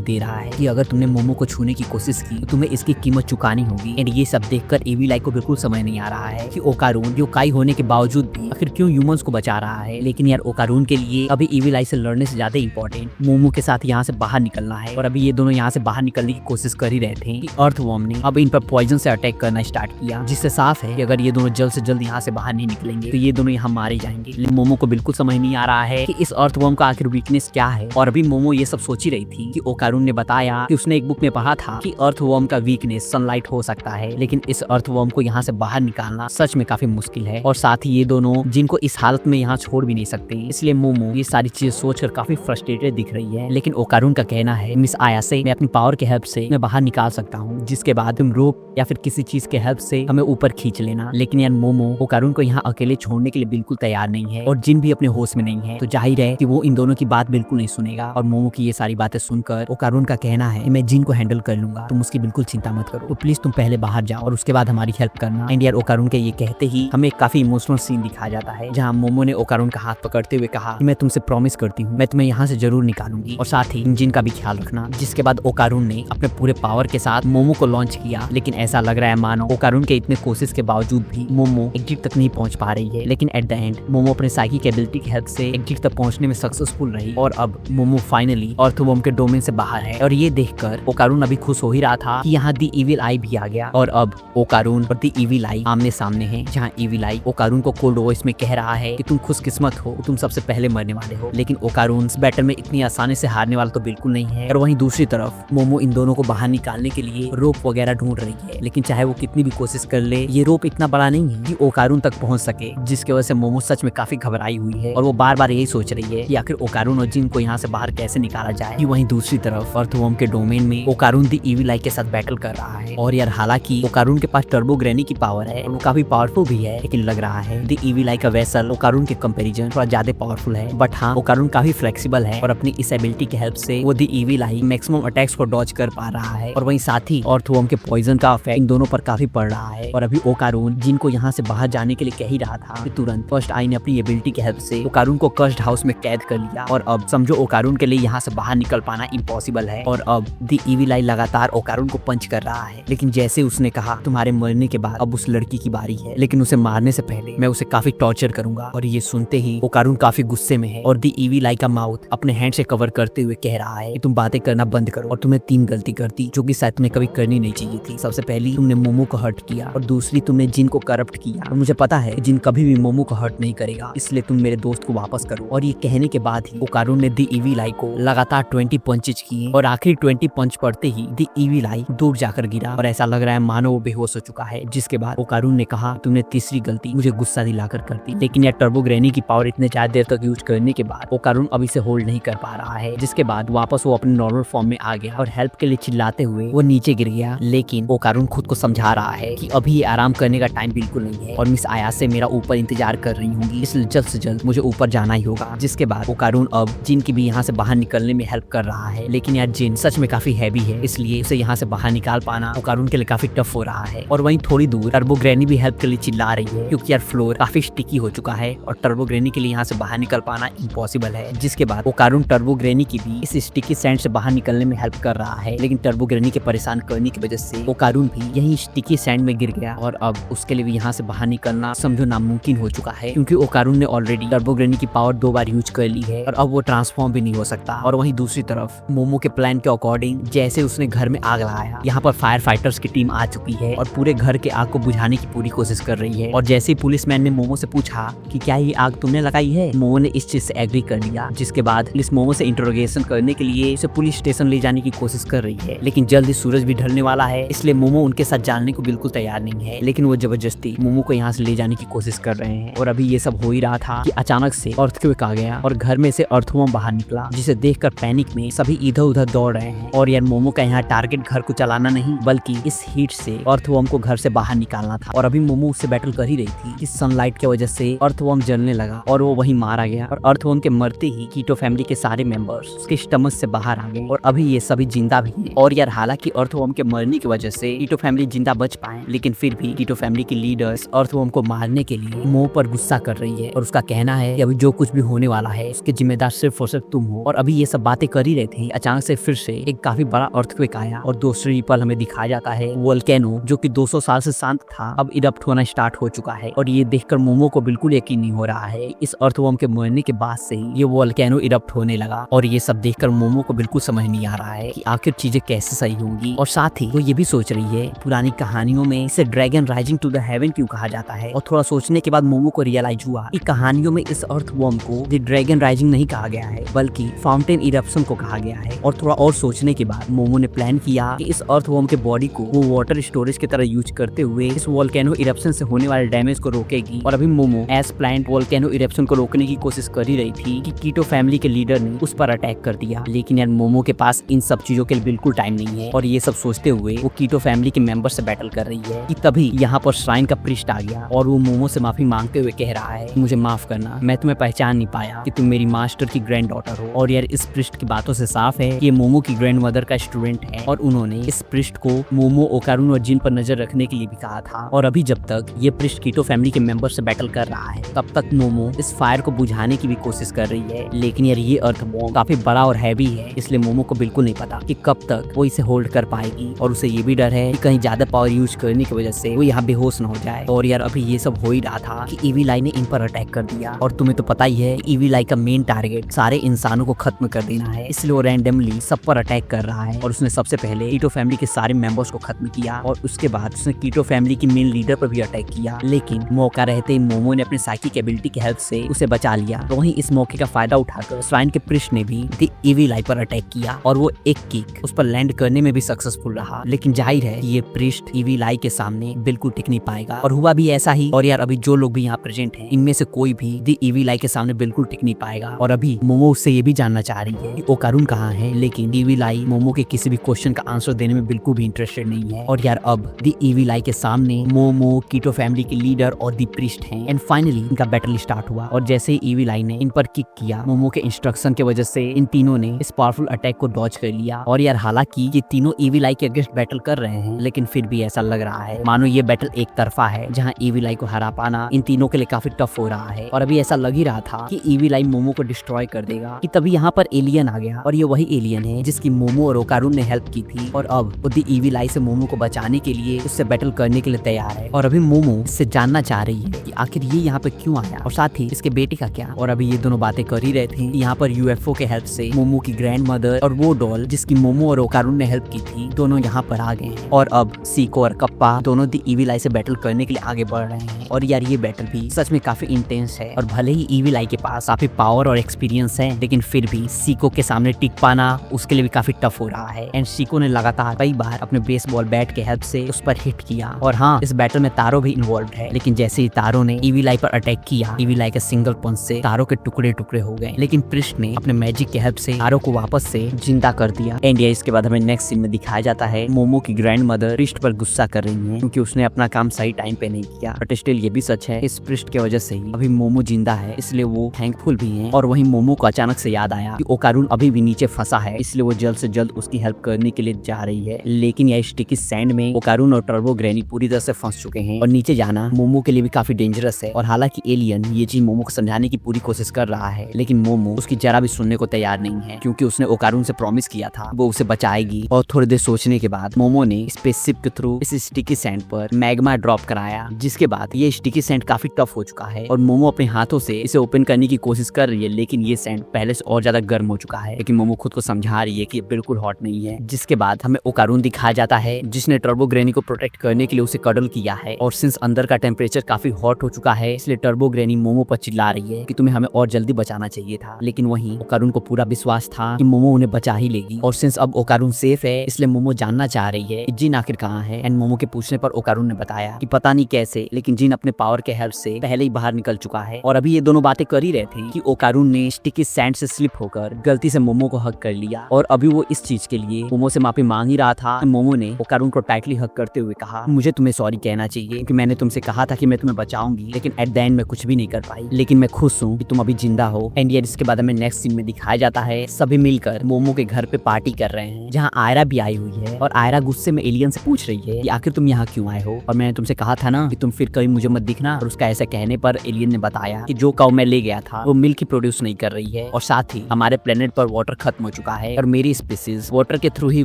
दे रहा है कि अगर तुमने मोमो को छूने की कोशिश की तो तुम्हें इसकी कीमत चुकानी होगी। एंड ये सब देखकर एविल आई को बिल्कुल समझ नहीं आ रहा है कि ओकारून योकाई होने के बावजूद भी आखिर क्यों ह्यूमंस को बचा रहा है। लेकिन यार ओकारून के लिए अभी एविल आई से लड़ने से ज्यादा इंपॉर्टेंट मोमो के साथ यहाँ से बाहर निकलना है। और अभी ये दोनों यहाँ से बाहर निकलने की कोशिश कर ही रहे थे कि अर्थवॉर्म ने अब इन पर पॉइजन से अटैक करना स्टार्ट किया, जिससे साफ है कि अगर ये दोनों जल्द से जल्द यहाँ से बाहर नहीं निकलेंगे तो ये दोनों यहाँ मारे जाएंगे। लेकिन मोमो को बिल्कुल समझ नहीं आ रहा है कि इस अर्थवॉर्म का आखिर वीकनेस क्या है। और अभी मोमो ये सब सोच ही रही थी कि ओकारून ने बताया कि उसने एक बुक में पढ़ा था कि अर्थवॉर्म का वीकनेस सनलाइट हो सकता है, लेकिन इस अर्थवॉर्म को यहाँ से बाहर निकालना सच में काफी मुश्किल है। और साथ ही ये दोनों जिनको इस हालत में यहाँ छोड़ भी नहीं सकते, इसलिए मोमो ये सारी चीजें सोचकर काफी फ्रस्ट्रेटेड दिख रही है। लेकिन ओकारून का कहना है मिस आयासे, मैं अपनी पावर के हेल्प से मैं बाहर निकाल सकता हूँ, जिसके बाद तुम रोप या फिर किसी चीज के हेल्प से हमें ऊपर खींच लेना। लेकिन यार मोमो ओकारून को यहाँ अकेले छोड़ने के लिए बिल्कुल तैयार नहीं है, और जिन भी अपने होश में नहीं है, तो जाहिर है कि वो इन दोनों की बात बिल्कुल नहीं सुनेगा। और मोमो की ये सारी बातें सुनकर ओकारून का कहना है मैं जिन को हैंडल कर लूंगा, तुम उसकी बिल्कुल चिंता मत करो, तो प्लीज तुम पहले बाहर जाओ और उसके बाद हमारी हेल्प करना। एंड यार ओकारून के ये कहते ही हमें एक काफी इमोशनल सीन दिखाया जाता है, जहाँ मोमो ने ओकारून का हाथ पकड़ते हुए कहा कि मैं तुमसे प्रॉमिस करती हूँ मैं तुम्हें यहाँ से जरूर निकालूंगी, और साथ ही जिन का भी ख्याल रखना। जिसके बाद ओकारून ने अपने पूरे पावर के साथ मोमो को लॉन्च किया, लेकिन ऐसा लग रहा है मानो ओकारून के इतने कोशिश के बावजूद भी मोमो एग्जिट तक नहीं पहुंच पा रही है। लेकिन एट द एंड मोमो अपने साइकिक एबिलिटी की हेल्प से एग्जिट तक पहुंचने में सक्सेसफुल रही, और अब मोमो फाइनली अर्थवॉर्म के डोमेन से बाहर है। और ये देखकर ओकारून अभी खुश हो ही रहा था कि यहाँ दी इविल आई भी आ गया, और अब ओकारून और दी इविल आई आमने सामने हैं, जहाँ इविल आई ओकारून को कोल्ड वॉइस में कह रहा है कि तुम खुशकिस्मत हो, तुम सबसे पहले मरने वाले हो। लेकिन ओकारून इस बैटल में इतनी आसानी से हारने वाला तो बिल्कुल नहीं है। और वहीं दूसरी तरफ मोमो इन दोनों को बाहर निकालने के लिए रोप वगैरह ढूंढ रही है, लेकिन चाहे वो कितनी भी कोशिश कर ले, ये रोप इतना बड़ा नहीं है कि ओकारून तक पहुंच सके, जिसकी वजह से मोमो सच में काफी घबराई हुई है। और वो बार बार यही सोच रही है कि आखिर ओकारून और जिन को यहाँ से बाहर कैसे निकाला जाए। वहीं दूसरी तरफ अर्थवॉर्म के डोमेन में ओकारून दी इविल आई के साथ बैटल कर रहा है। और यार हालांकि ओकारून के पास टर्बो ग्रैनी की पावर है, वो काफी पावरफुल भी है, लेकिन लग रहा है दी इविल आई का वेसल ओकारून के कंपैरिजन थोड़ा ज्यादा पावरफुल है। बट हाँ, ओकारून काफी फ्लेक्सिबल है, और अपनी इस एबिलिटी की हेल्प से वो दी इविल आई मैक्सिमम अटैक्स को डॉज कर पा रहा है। और वहीं साथ ही अर्थवॉर्म के पॉइजन का इफेक्ट इन दोनों पर काफी पड़ रहा है। और अभी ओकारून जिनको यहाँ से बाहर जाने के लिए कह ही रहा था कि तुरंत फर्स्ट आई ने अपनी एबिलिटी की हेल्प से ओकारून को कर्स्ड हाउस में कैद कर लिया। और अब समझो ओकारून के लिए यहाँ से बाहर निकल पाना इम्पॉसिबल है। और अब दी इविल आई लगातार ओकारून को पंच कर रहा है, लेकिन जैसे उसने कहा तुम्हारे मरने के बाद अब उस लड़की की बारी है, लेकिन उसे मारने से पहले मैं उसे काफी टॉर्चर करूंगा। और ये सुनते ही ओकारून काफी गुस्से में है, और दी इविल आई का माउथ अपने हैंड से कवर करते हुए कह रहा है कि तुम बातें करना बंद करो, और तुमने 3 गलती कर दी जो कि शायद तुम्हें कभी करनी नहीं चाहिए थी। सबसे पहली तुमने मोमो को हर्ट किया, और दूसरी तुमने जिन को करप्ट किया, और मुझे पता है जिन कभी भी मोमो को हर्ट नहीं करेगा, इसलिए तुम मेरे दोस्त को वापस करो। और ये कहने के बाद ही ओकारून ने दी इविल आई को लगातार 20 पंचेज किए, और आखिरी 20 पंच पड़ते ही दी इविल आई दूर जाकर गिरा, और ऐसा लग रहा है मानो वो बेहोश हो चुका है। जिसके बाद ओकारून ने कहा तुमने तीसरी गलती मुझे गुस्सा दिलाकर कर दी। लेकिन यार टर्बो ग्रैनी की पावर इतने ज्यादा देर तक यूज करने के बाद ओकारून अभी से होल्ड नहीं कर पा रहा है, जिसके बाद वापस वो अपने नॉर्मल फॉर्म में आ गया, और हेल्प के लिए चिल्लाते हुए वो नीचे गिर गया। लेकिन ओकारून खुद को समझा रहा है कि अभी ये आराम करने का टाइम बिल्कुल नहीं है, और मिस आयासे मेरा ऊपर इंतजार कर रही होंगी, इसलिए जल्द से जल्द मुझे ऊपर जाना ही होगा। जिसके बाद ओकारून अब जिन की भी यहाँ से बाहर निकलने में हेल्प कर रहा है। लेकिन यार जिन सच में काफी हैवी है, इसलिए उसे यहाँ से बाहर निकाल पाना ओकारून के लिए काफी टफ हो रहा है। और वहीं थोड़ी दूर टर्बो ग्रैनी भी हेल्प के लिए चिल्ला रही है, क्योंकि यार फ्लोर काफी स्टिकी हो चुका है, और टर्बो ग्रैनी के लिए यहाँ से बाहर निकल पाना इम्पॉसिबल है। जिसके बाद ओकारून टर्बो ग्रैनी की भी इस स्टिकी सैंड से बाहर निकलने में हेल्प कर रहा है, लेकिन टर्बो ग्रैनी के परेशान करने की वजह से ओकारून भी यही स्टिकी सैंड में गिर गया, और अब उसके लिए भी यहाँ से बाहर निकलना समझो नामुमकिन हो चुका है, क्योंकि ओकारून ने ऑलरेडी टर्बो ग्रैनी की पावर 2 बार यूज कर ली है, और अब वो ट्रांसफॉर्म भी नहीं हो सकता। और वहीं दूसरी तरफ मोमो के प्लान के अकॉर्डिंग जैसे उसने घर में आग लगाया, यहाँ पर फायर फाइटर्स की टीम आ चुकी है, और पूरे घर के आग को बुझाने की पूरी कोशिश कर रही है। और जैसे ही पुलिसमैन ने मोमो से पूछा कि क्या ये आग तुमने लगाई है, मोमो ने इस चीज से एग्री कर लिया। जिसके बाद पुलिस मोमो से इंटरोगेशन करने के लिए उसे पुलिस स्टेशन ले जाने की कोशिश कर रही है, लेकिन जल्दी सूरज भी ढलने वाला है, इसलिए मोमो उनके साथ जाने को बिल्कुल तैयार नहीं है। लेकिन वो जबरदस्ती मोमो को यहाँ से ले जाने की कोशिश कर रहे हैं। और अभी ये सब हो ही रहा था कि अचानक से अर्थक्वेक आ गया, और घर में से अर्थवॉर्म बाहर निकला, जिसे देखकर पैनिक में सभी इधर उधर दौड़ रहे हैं। और यार मोमो का यहाँ टारगेट घर कुछ चलाना नहीं बल्कि इस हीट से अर्थवर्म को घर से बाहर निकालना था। और अभी मोमो उससे बैटल कर ही रही थी कि सनलाइट की वजह से अर्थवर्म जलने लगा और वो वहीं मारा गया। और अर्थवर्म के मरते ही कीटो फैमिली के सारे मेंबर्स उसके स्टमक से बाहर आ गए और अभी ये सभी जिंदा भी हैं। और यार हालांकि अर्थवर्म के मरने की वजह से कीटो फैमिली जिंदा बच पाए, लेकिन फिर भी कीटो फैमिली की लीडर्स अर्थवर्म को मारने के लिए मोमो पर गुस्सा कर रही है और उसका कहना है कि अभी जो कुछ भी होने वाला है उसके जिम्मेदार सिर्फ और सिर्फ तुम हो। और अभी ये सब बातें कर ही रहे थे, अचानक से फिर से एक काफी बड़ा अर्थक्वेक आया और दूसरी पल हमें दिखाया जाता है वोल्केनो जो कि 200 साल से शांत था अब इरप्ट होना स्टार्ट हो चुका है। और ये देखकर मोमो को बिल्कुल यकीन नहीं हो रहा है इस अर्थवर्म के मरने के बाद से ही ये वोल्केनो इरप्ट होने लगा। और ये सब देखकर मोमो को बिल्कुल समझ नहीं आ रहा है कि आखिर चीजें कैसे सही होंगी। और साथ ही वो ये भी सोच रही है पुरानी कहानियों में इसे dragon rising to the heaven क्यों कहा जाता है। और थोड़ा सोचने के बाद मोमो को रियलाइज हुआ कि कहानियों में इस अर्थवर्म को द ड्रैगन राइजिंग नहीं कहा गया है बल्कि फाउंटेन इरप्शन को कहा गया है। और थोड़ा और सोचने के बाद मोमो ने प्लान किया कि इस अर्थवर्म के बॉडी को वो वाटर स्टोरेज की तरह यूज करते हुए इस वोल्केनो इरप्शन से होने वाले डैमेज को रोकेगी। और अभी Momo as plan volcano eruption को रोकने की कोशिश कर ही रही थी कि कीटो फैमिली के लीडर ने उस पर अटैक कर दिया। लेकिन यार मोमो के पास इन सब चीजों के लिए बिल्कुल टाइम नहीं है। और ये सब सोचते हुए वो कीटो फैमिली के मेंबर से बैटल कर रही है कि तभी यहाँ पर श्राइन का प्रीस्ट आ गया और वो मोमो से माफी मांगते हुए कह रहा है मुझे माफ करना, मैं तुम्हें पहचान नहीं पाया कि तुम मेरी मास्टर की ग्रैंड डॉटर हो। और यार इस प्रीस्ट की बातों से साफ है कि ये मोमो की ग्रैंड मदर का स्टूडेंट है और उन्होंने इस प्रीस्ट को मोमो, ओकारुन और जिन पर नजर रखने के लिए भी कहा था। और अभी जब तक ये प्रीस्ट कीटो फैमिली के मेंबर से बैटल कर रहा है तब तक मोमो इस फायर को बुझाने की भी कोशिश कर रही है। लेकिन यार ये अर्थवर्म काफी बड़ा और हैवी है, इसलिए मोमो को बिल्कुल नहीं पता कि कब तक वो इसे होल्ड कर पाएगी। और उसे ये भी डर है कि कहीं ज्यादा पावर यूज करने की वजह से वो यहाँ बेहोश न हो जाए। और यार अभी ये सब हो ही रहा था कि ईवी लाई ने इन पर अटैक कर दिया। और तुम्हें तो पता ही है ईवी लाई का मेन टारगेट सारे इंसानों को खत्म कर देना है, इसलिए वो रैंडमली सब पर अटैक कर रहा है। और उसने सबसे पहले कीटो फैमिली के सारे मेंबर्स को खत्म किया और उसके बाद उसने कीटो फैमिली की मेन लीडर पर भी अटैक किया। लेकिन मौका रहते ही मोमो ने अपने साइकिक एबिलिटी की हेल्प से उसे बचा लिया। तो वहीं इस मौके का फायदा उठाकर श्राइन के प्रीस्ट ने भी द ईवी लाई पर अटैक किया और वो एक किक उस पर लैंड करने में भी सक्सेसफुल रहा। लेकिन जाहिर है कि ये प्रीस्ट ईवी लाई के सामने बिल्कुल टिक नहीं पाएगा और हुआ भी ऐसा ही। और यार अभी जो लोग भी यहाँ प्रेजेंट हैं इनमें से कोई भी द ईवी लाई के सामने बिल्कुल टिक नहीं पाएगा। और अभी मोमो उससे ये भी जानना चाह रही है कि ओकारुन कहाँ है, लेकिन ईवी लाई मोमो के किसी भी क्वेश्चन का आंसर देने में बिल्कुल भी इंटरेस्टेड नहीं है। और यार अब द ईवी लाई के सामने मोमो, कीटो फैमिली के लीडर और द प्रीस्ट हैं। एंड फाइनली इनका बैटल स्टार्ट हुआ और जैसे ही ईवी लाई ने इन पर किक किया, मोमो के इंस्ट्रक्शन की वजह से इन तीनों ने इस पावरफुल अटैक को डॉज कर लिया। और यार हालांकि ये तीनों ईवी लाई के अगेंस्ट बैटल कर रहे हैं, लेकिन फिर भी ऐसा लग रहा है मानो ये बैटल एक तरफा है, जहाँ ईवी लाई को हरा पाना इन तीनों के लिए काफी टफ हो रहा है। और अभी ऐसा लग ही रहा था कि ईवी लाई मोमो को डिस्ट्रॉय कर देगा कि तभी यहाँ पर एलियन आ गया। और ये वही एलियन है जिसकी मोमो और ओकारुन ने हेल्प की थी। और अब वो द ईवी लाई से मोमो को बचाने के लिए उससे बैटल करने के लिए तैयार है। और अभी मोमो इससे जानना चाह रही है कि आखिर ये यहाँ पे क्यों आया और साथ ही इसके बेटे का क्या। और अभी ये दोनों बातें कर ही रहे थे, यहाँ पर यूएफओ के हेल्प से मोमो की ग्रैंड मदर और वो डॉल जिसकी मोमो और ओकारुन ने हेल्प की थी दोनों यहाँ पर आ गए हैं। और अब सीको और कप्पा दोनों द ईवी लाई से बैटल करने के लिए आगे बढ़ रहे हैं। और यार ये बैटल भी सच में काफी इंटेंस है। और भले ही ईवी लाई के पास काफी पावर और एक्सपीरियंस है, लेकिन फिर भी सीको के सामने टिक पाना उसके लिए भी काफी टफ हो रहा है। एंड सीको ने लगातार कई बार अपने बेसबॉल बैट के हेल्प से उस पर हिट किया। और हाँ, इस बैटल में तारो भी इन्वॉल्व है, लेकिन जैसे ही तारो ने ईवी लाई पर अटैक किया, ईवी लाई के सिंगल पंच से तारो के टुकड़े टुकड़े हो गए। लेकिन प्रिस्ट ने अपने मैजिक के हेल्प से तारो को वापस से जिंदा कर दिया। एंड इसके बाद हमें नेक्स्ट सीन में दिखाया जाता है मोमो की ग्रैंड मदर प्रिस्ट पर गुस्सा कर रही है क्योंकि उसने अपना काम सही टाइम पे नहीं किया। बट स्टिल ये भी सच है, इस प्रिस्ट की वजह से ही अभी मोमो जिंदा है, इसलिए वो थैंकफुल भी है। और वहीं मोमो को अचानक से याद आया कि ओकारुन अभी भी नीचे फंसा है, इसलिए वो जल्द से जल्द उसकी हेल्प करने के लिए जा रही है। लेकिन यह स्टिकी सैंड में ओकारुन और टर्बो ग्रैनी पूरी तरह से फंस चुके हैं और नीचे जाना मोमो के लिए भी काफी डेंजरस है। और हालांकि एलियन ये चीज मोमो को समझाने की पूरी कोशिश कर रहा है, लेकिन मोमो उसकी जरा भी सुनने को तैयार नहीं है क्योंकि उसने ओकारुन से प्रॉमिस किया था वो उसे बचाएगी। और थोड़ी देर सोचने के बाद मोमो ने स्पेसशिप के थ्रू इस स्टिकी सैंड पर मैग्मा ड्रॉप कराया, जिसके बाद ये स्टिकी सैंड काफी टफ हो चुका है और मोमो अपने हाथों से इसे ओपन करने की कोशिश कर रही है। लेकिन ये सैंड पहले से और ज्यादा गर्म हो चुका है, लेकिन मोमो खुद को समझा रही है कि ये बिल्कुल हॉट नहीं है। जिसके बाद हमें ओकारुन दिखाया जाता है जिसने टर्बो ग्रैनी को प्रोटेक्ट करने के लिए उसे कडल किया है। और सिंस अंदर का टेम्परेचर काफी हॉट हो चुका है, इसलिए टर्बो ग्रैनी मोमो पर चिल्ला रही है कि तुम्हें हमें और जल्दी बचाना चाहिए था। लेकिन वहीं ओकारुन को पूरा विश्वास था कि मोमो उन्हें बचा ही लेगी। और सिंस अब ओकारुन सेफ है, इसलिए मोमो जानना चाह रही है कि जिन आखिर कहाँ है। एंड मोमो के पूछने पर ओकारुन ने बताया कि पता नहीं कैसे, लेकिन जिन अपने पावर के हेल्प से पहले ही बाहर निकल चुका है। और अभी ये दोनों बातें कर ही रहे थे कि ओकारुन ने स्टिकी सैंड से स्लिप होकर गलती से मोमो को हक कर लिया। और अभी वो इस चीज के लिए मोमो से माफी मांग ही रहा था, मोमो ने ओकारून को टाइटली हग करते हुए कहा, मुझे तुम्हें सॉरी कहना चाहिए क्योंकि मैंने तुमसे कहा था कि मैं तुम्हें बचाऊंगी, लेकिन एट द एंड मैं कुछ भी नहीं कर पाई। लेकिन मैं खुश हूँ कि तुम अभी जिंदा हो। एंड यार इसके बाद हमें नेक्स्ट सीन में दिखाया जाता है सभी मिलकर मोमो के घर पे पार्टी कर रहे हैं, जहाँ आयरा भी आई हुई है। और आयरा गुस्से में एलियन से पूछ रही है कि आखिर तुम यहाँ क्यों आए हो, और मैंने तुमसे कहा था ना कि तुम फिर कभी मुझे मत दिखना। और उसका ऐसा कहने पर एलियन ने बताया कि जो काऊ मैं ले गया था वो मिल्क प्रोड्यूस नहीं कर रही है, और साथ ही हमारे प्लेनेट पर वाटर खत्म हो चुका है और मेरी स्पीसीज वाटर के थ्रू ही